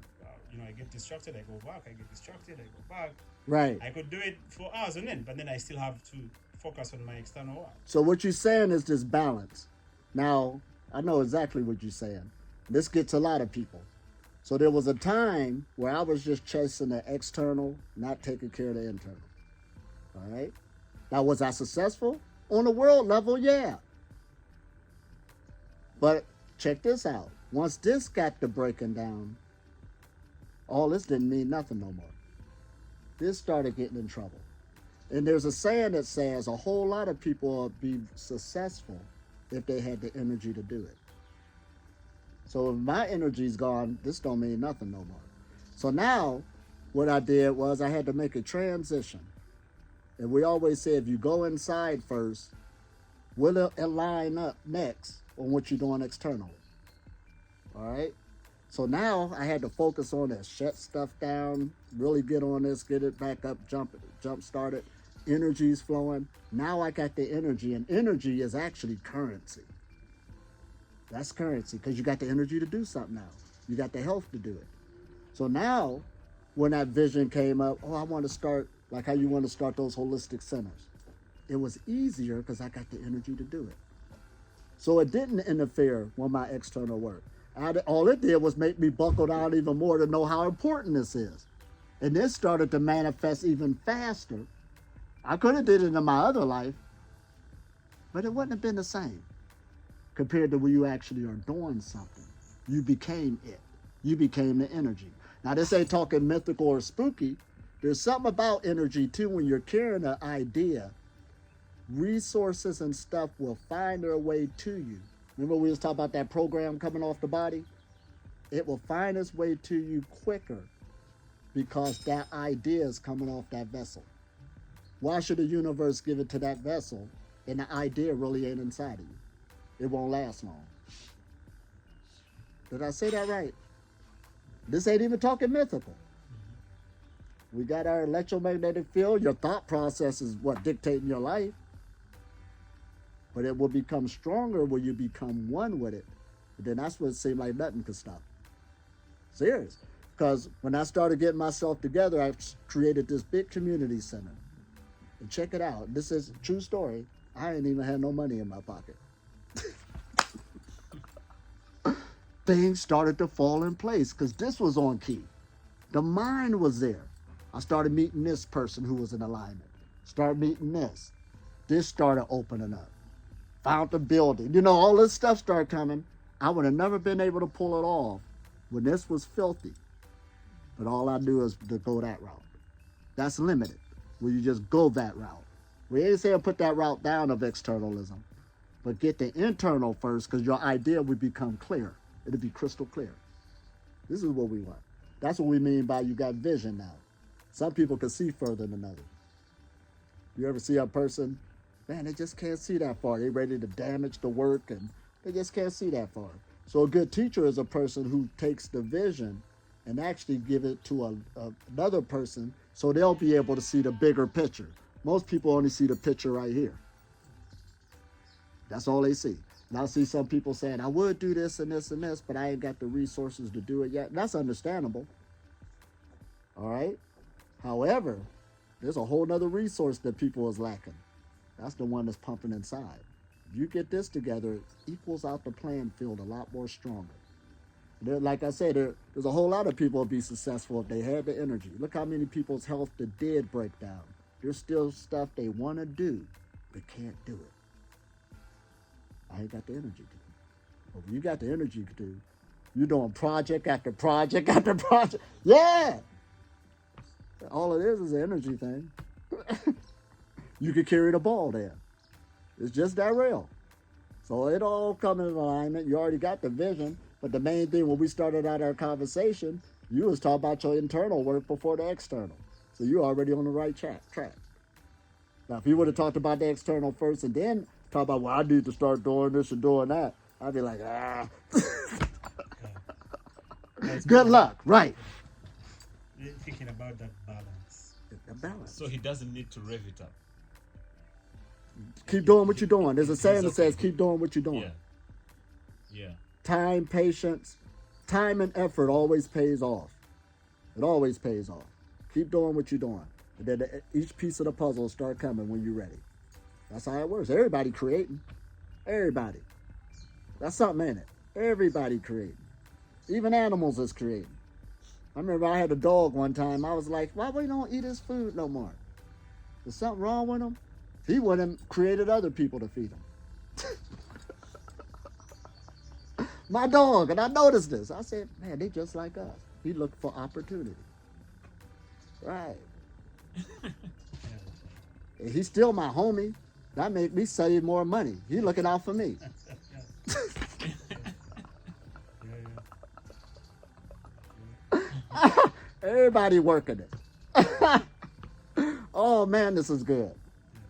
get distracted, I go back. I get distracted, I go back. Right. I could do it for hours on end, but then I still have to focus on my external work. So what you're saying is this balance. Now, I know exactly what you're saying. This gets a lot of people. So there was a time where I was just chasing the external, not taking care of the internal. All right? Now, was I successful? On the world level, yeah. But check this out. Once this got to breaking down, all this didn't mean nothing no more. This started getting in trouble. And there's a saying that says a whole lot of people would be successful if they had the energy to do it. So if my energy's gone, this don't mean nothing no more. So now what I did was I had to make a transition. And we always say if you go inside first, will it line up next on what you're doing externally? All right? So now I had to focus on this, shut stuff down, really get on this, get it back up, jump started. Energy's flowing. Now I got the energy, and energy is actually currency. That's currency because you got the energy to do something now. You got the health to do it. So now when that vision came up, I want to start like how you want to start those holistic centers. It was easier because I got the energy to do it. So it didn't interfere with my external work. All it did was make me buckle down even more to know how important this is. And this started to manifest even faster. I could have did it in my other life, but it wouldn't have been the same compared to when you actually are doing something. You became it. You became the energy. Now, this ain't talking mythical or spooky. There's something about energy, too, when you're carrying an idea. Resources and stuff will find their way to you. Remember we was talking about that program coming off the body? It will find its way to you quicker because that idea is coming off that vessel. Why should the universe give it to that vessel and the idea really ain't inside of you? It won't last long. Did I say that right? This ain't even talking mythical. We got our electromagnetic field. Your thought process is what dictating your life. But it will become stronger when you become one with it. But then that's when it seemed like nothing could stop. Serious. Because when I started getting myself together, I created this big community center. And check it out. This is a true story. I ain't even had no money in my pocket. Things started to fall in place because this was on key. The mind was there. I started meeting this person who was in alignment. Started meeting this. This started opening up. Found the building. All this stuff started coming. I would have never been able to pull it off when this was filthy. But all I knew is to go that route. That's limited. Where you just go that route. We ain't saying put that route down of externalism. But get the internal first because your idea would become clear. It'll be crystal clear. This is what we want. That's what we mean by you got vision now. Some people can see further than others. You ever see a person, man, they just can't see that far. They're ready to damage the work and they just can't see that far. So a good teacher is a person who takes the vision and actually give it to another person so they'll be able to see the bigger picture. Most people only see the picture right here. That's all they see. And I see some people saying, I would do this and this and this, but I ain't got the resources to do it yet. And that's understandable. All right? However, there's a whole nother resource that people is lacking. That's the one that's pumping inside. If you get this together, it equals out the playing field a lot more stronger. Like I said, there's a whole lot of people would be successful if they had the energy. Look how many people's health that did break down. There's still stuff they want to do, but can't do it. I ain't got the energy to do it. But when you got the energy to do, you're doing project after project after project. Yeah! All it is an energy thing. You could carry the ball there. It's just that real. So it all comes in alignment. You already got the vision. But the main thing when we started out our conversation, you was talking about your internal work before the external. So you're already on the right track. Now, if you would have talked about the external first and then talk about, well, I need to start doing this and doing that, I'd be like, Good luck, right. Thinking about that balance. The balance. So he doesn't need to rev it up. Keep doing what you're doing. There's a saying that says, keep doing what you're doing. Yeah. Time, patience, time and effort always pays off. It always pays off. Keep doing what you're doing. And then each piece of the puzzle will start coming when you're ready. That's how it works. Everybody creating. Everybody. That's something in it. Everybody creating. Even animals is creating. I remember I had a dog one time. I was like, why we don't eat his food no more? There's something wrong with him? He wouldn't have created other people to feed him. My dog, and I noticed this. I said, man, they just like us. He looked for opportunity. Right. And he's still my homie. That made me save more money. He looking out for me. Everybody working it. Oh man, this is good.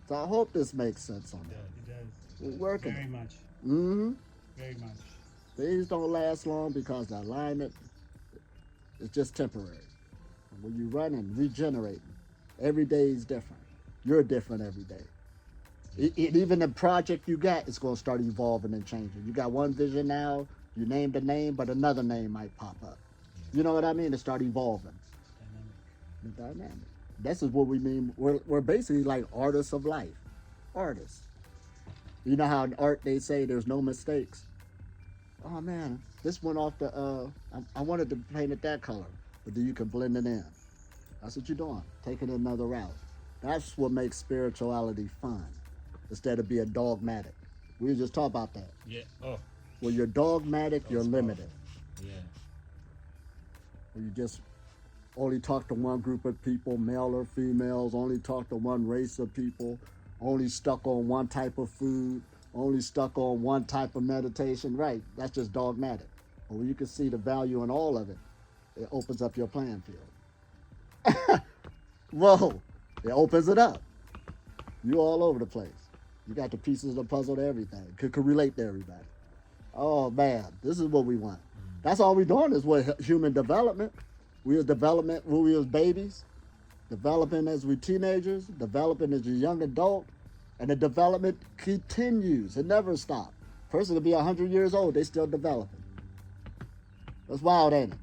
So I hope this makes sense on that. It does. We're working. Very much. Mm-hmm. Very much. Things don't last long because the alignment is just temporary. And when you run and regenerating, every day is different. You're different every day. Even the project you got is going to start evolving and changing. You got one vision now, you named a name, but another name might pop up. You know what I mean? To start evolving. The dynamic. This is what we mean. We're basically like artists of life. Artists. You know how in art they say there's no mistakes? Oh man, this went off the, I wanted to paint it that color, but then you can blend it in. That's what you're doing, taking it another route. That's what makes spirituality fun, instead of being dogmatic. We were just talking about that. Yeah. Oh. When you're dogmatic, you're limited. Yeah. When you just only talk to one group of people, male or females, only talk to one race of people, only stuck on one type of food, only stuck on one type of meditation. Right, that's just dogmatic. But when you can see the value in all of it, it opens up your playing field. Whoa, it opens it up. You all over the place. You got the pieces of the puzzle to everything. Could relate to everybody. Oh man, this is what we want. That's all we're doing is what human development. We was development when we was babies, developing as we teenagers, developing as a young adult, and the development continues. It never stops. Person will be 100 years old, they still developing. That's wild, ain't it?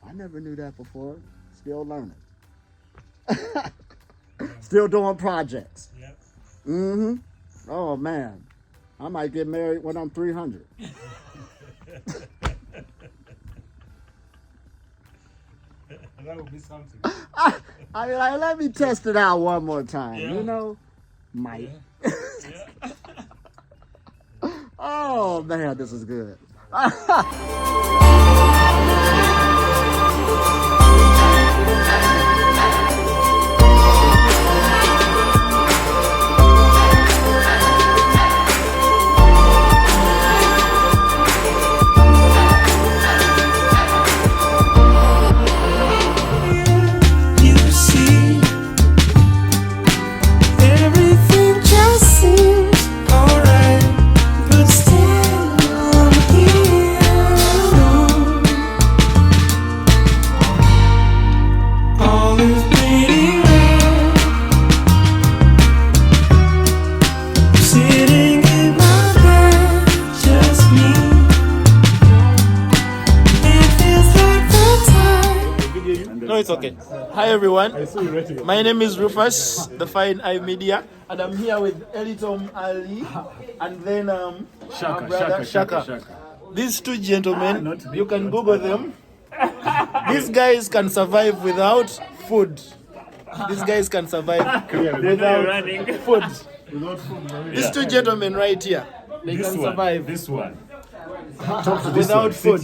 I never knew that before. Still learning. Still doing projects. Yep. Mm-hmm. Oh man, I might get married when I'm 300. That would be something. I mean, like, let me test it out one more time. Yeah. You know, might. Yeah. Oh man, this is good. You see, everything just seems alright, but still I'm here. world is bleeding red. Sitting in my bed, just me. It feels like the time. No, it's okay. Hi everyone. My name is Rufus, the Fine Eye Media, and I'm here with Elitom Ali and then our brother Shaka. These two gentlemen, you can Google them. These guys can survive without food. These guys can survive without food. These two gentlemen right here, they can survive This one. without food.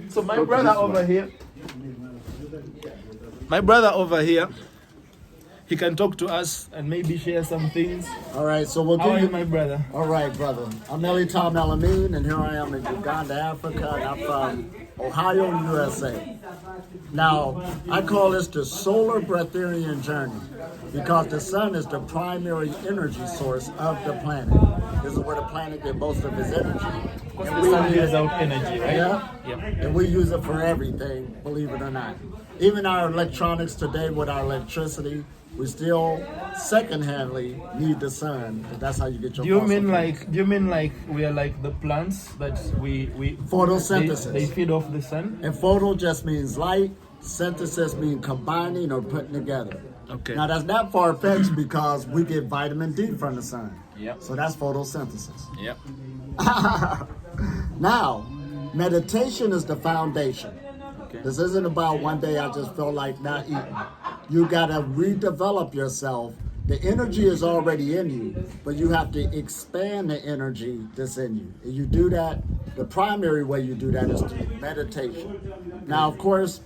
So my brother over here, he can talk to us and maybe share some things. All right, so we'll How are give you, you. my brother? All right, brother. I'm Elitom Elamin, and here I am in Uganda, Africa, and I'm from Ohio, USA. Now, I call this the solar breatharian journey because the sun is the primary energy source of the planet. This is where the planet gets most of its energy. Because the sun gives out energy, right? Yeah, and we use it for everything, believe it or not. Even our electronics today with our electricity, we still second-handly need the sun. That's how you get your. Do you fossil mean fuel. like we are like the plants that we Photosynthesis. they feed off the sun? And photo just means light. Synthesis means combining or putting together. Okay. Now that's not far-fetched because we get vitamin D from the sun. Yep. So that's photosynthesis. Yep. Now, meditation is the foundation. Okay. This isn't about one day I just felt like not eating. You gotta redevelop yourself. The energy is already in you, but you have to expand the energy that's in you. And you do that, the primary way you do that is through meditation. Now, of course,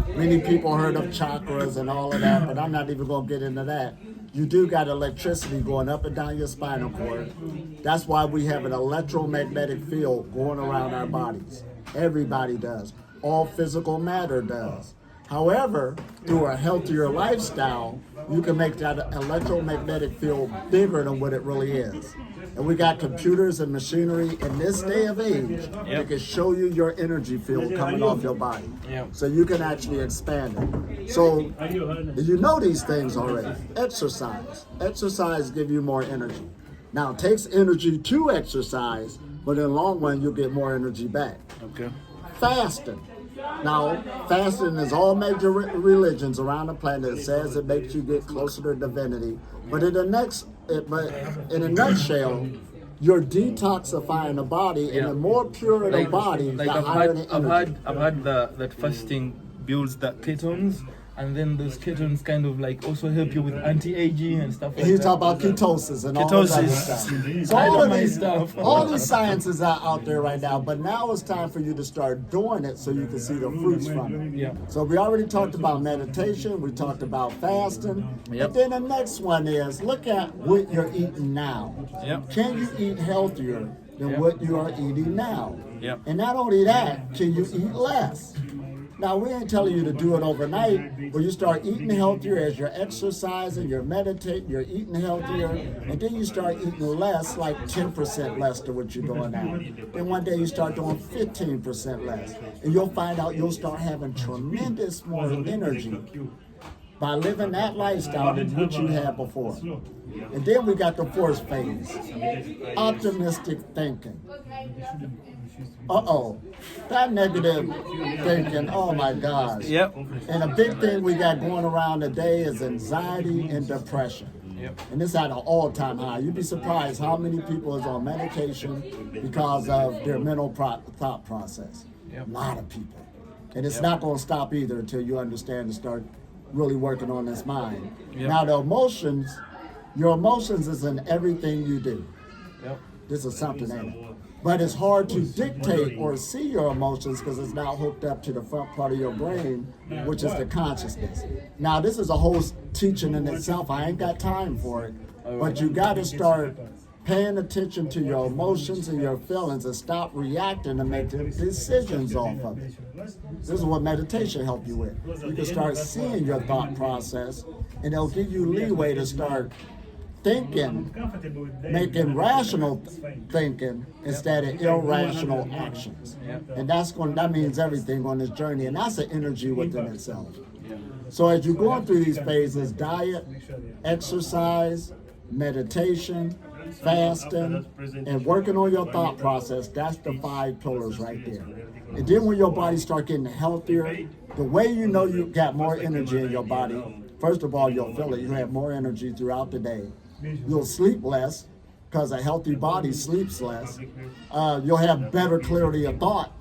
many people heard of chakras and all of that, but I'm not even gonna get into that. You do got electricity going up and down your spinal cord. That's why we have an electromagnetic field going around our bodies. Everybody does. All physical matter does. However, through a healthier lifestyle, you can make that electromagnetic field bigger than what it really is. And we got computers and machinery in this day of age that can show you your energy field coming off your body. Yep. So you can actually expand it. So you know these things already. Exercise. Exercise give you more energy. Now it takes energy to exercise, but in the long run you'll get more energy back. Okay. Fasting. Now, fasting is all major religions around the planet. It says it makes you get closer to divinity. But in a nutshell, you're detoxifying the body, and the more pure the body, the higher the energy. I've heard that fasting builds the ketones, and then those ketones kind of like also help you with anti-aging and stuff like He's that. talking about ketosis and all that other stuff. So all these sciences are out there right now, but now it's time for you to start doing it so you can see the fruits from it. Yeah. So we already talked about meditation, we talked about fasting, Yep. and then the next one is look at what you're eating now. Yep. Can you eat healthier than Yep. what you are eating now? Yep. And not only that, can you eat less? Now, we ain't telling you to do it overnight, but you start eating healthier as you're exercising, you're meditating, you're eating healthier, and then you start eating less, like 10% less to what you're doing now. Then one day you start doing 15% less, and you'll find out you'll start having tremendous more energy by living that lifestyle than what you had before. And then we got the fourth phase, optimistic thinking. That negative thinking, oh my gosh. Yep. And a big thing we got going around today is anxiety and depression. Yep. And it's at an all-time high. You'd be surprised how many people is on medication because of their mental thought process. Yep. A lot of people. And it's not going to stop either until you understand and start really working on this mind. Yep. Now the emotions, your emotions is in everything you do. Yep. This is something, ain't it? But it's hard to dictate or see your emotions because it's now hooked up to the front part of your brain, which is the consciousness. Now, this is a whole teaching in itself. I ain't got time for it. But you got to start paying attention to your emotions and your feelings and stop reacting and making decisions off of it. This is what meditation helps you with. You can start seeing your thought process, and it'll give you leeway to start thinking, making rational thinking instead of irrational actions. And that means everything on this journey, and that's an energy within itself. So as you're going through these phases, diet, exercise, meditation, fasting, and working on your thought process, that's the 5 pillars right there. And then when your body starts getting healthier, the way you know you got more energy in your body, first of all, you'll feel it. You have more energy throughout the day. You'll sleep less, because a healthy body sleeps less. You'll have better clarity of thought.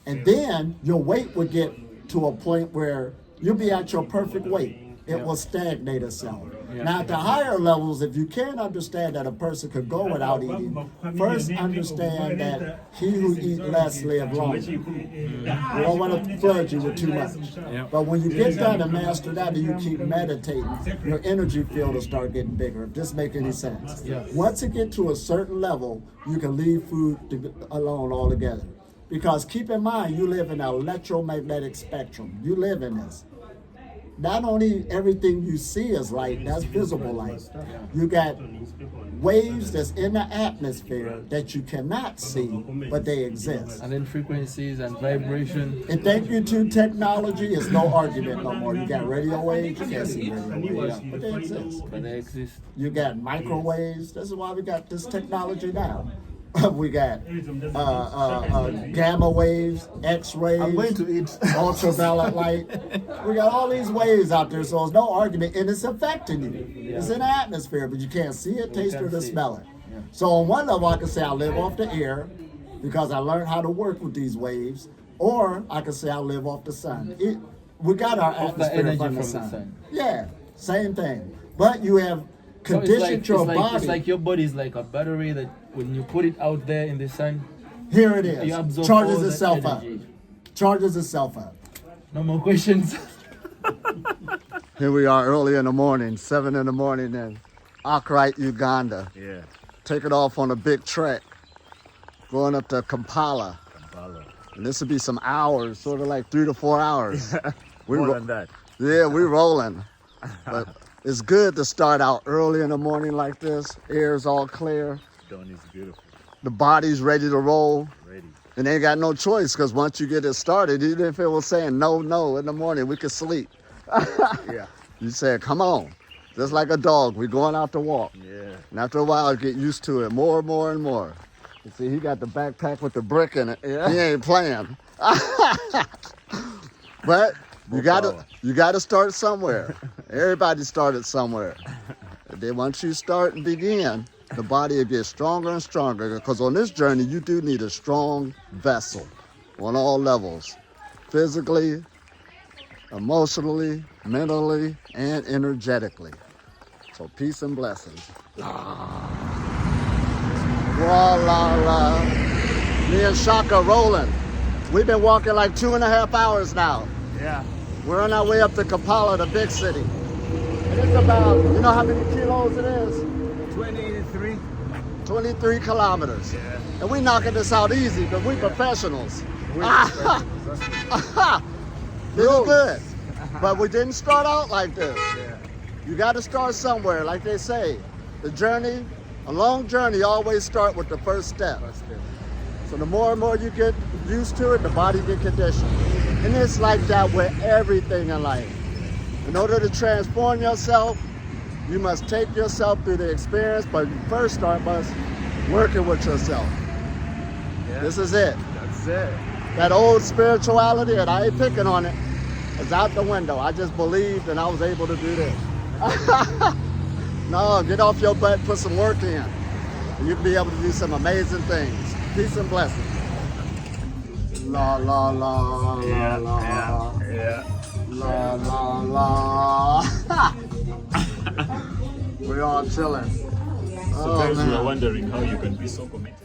And then your weight will get to a point where you'll be at your perfect weight. It will stagnate itself. Now, at the higher levels, if you can't understand that a person could go without eating, first understand that he who eats less lives longer. We don't want to flood you with too much. But when you get done and master that and you keep meditating, your energy field will start getting bigger. If this makes any sense. Once it gets to a certain level, you can leave food alone altogether. Because keep in mind, you live in an electromagnetic spectrum. You live in this. Not only everything you see is light, that's visible light. You got waves that's in the atmosphere that you cannot see, but they exist. And then frequencies and vibration. And thank you to technology, it's no argument no more. You got radio waves, you can't see radio waves, but they exist. But they exist. You got microwaves, this is why we got this technology now. We got gamma waves, X-rays, I'm going to eat. ultraviolet light. We got all these waves out there, so there's no argument, and it's affecting you. It's in the atmosphere, but you can't see it, taste it, or smell it. So on one level, I can say I live off the air because I learned how to work with these waves, or I can say I live off the sun. We got our atmosphere from the sun. Yeah, same thing. But you have conditioned your body. It's like your body is like a battery that when you put it out there in the sun, here it is. You absorb Charges all itself that up. energy. Charges itself up. No more questions. Here we are early in the morning, 7 in the morning in Accra, Uganda. Yeah. Taking off on a big trek, going up to Kampala. Kampala. And this would be some hours, sort of like 3 to 4 hours. More than that. Yeah, we're rolling. But it's good to start out early in the morning like this. Air's all clear. Dawn is beautiful. The body's ready to roll. Ready. And they ain't got no choice, because once you get it started, even if it was saying no in the morning, we could sleep. Yeah. You said, come on. Just like a dog, we're going out to walk. Yeah. And after a while, get used to it more and more and more. You see, he got the backpack with the brick in it. Yeah. He ain't playing. But you gotta start somewhere. Everybody started somewhere. And then once you start and begin, the body will get stronger and stronger, because on this journey, you do need a strong vessel on all levels, physically, emotionally, mentally, and energetically. So peace and blessings. Voila. Me and Shaka rolling. We've been walking like 2.5 hours now. Yeah. We're on our way up to Kampala, the big city. And it's about, you know how many kilos it is? 23. 23 kilometers. Yeah. And we knocking this out easy, but we professionals. This is good. But we didn't start out like this. Yeah. You got to start somewhere, like they say. The journey, a long journey, always start with the first step. So the more and more you get used to it, the body get conditioned. And it's like that with everything in life. In order to transform yourself, you must take yourself through the experience, but you first start by working with yourself. Yeah. This is it. That's it. That old spirituality, and I ain't picking on it, is out the window. I just believed and I was able to do this. No, get off your butt, put some work in. And you'll be able to do some amazing things. Peace and blessings. La la la la la. Yeah. La la la. We're all chilling. Sometimes we are wondering how you can be so committed.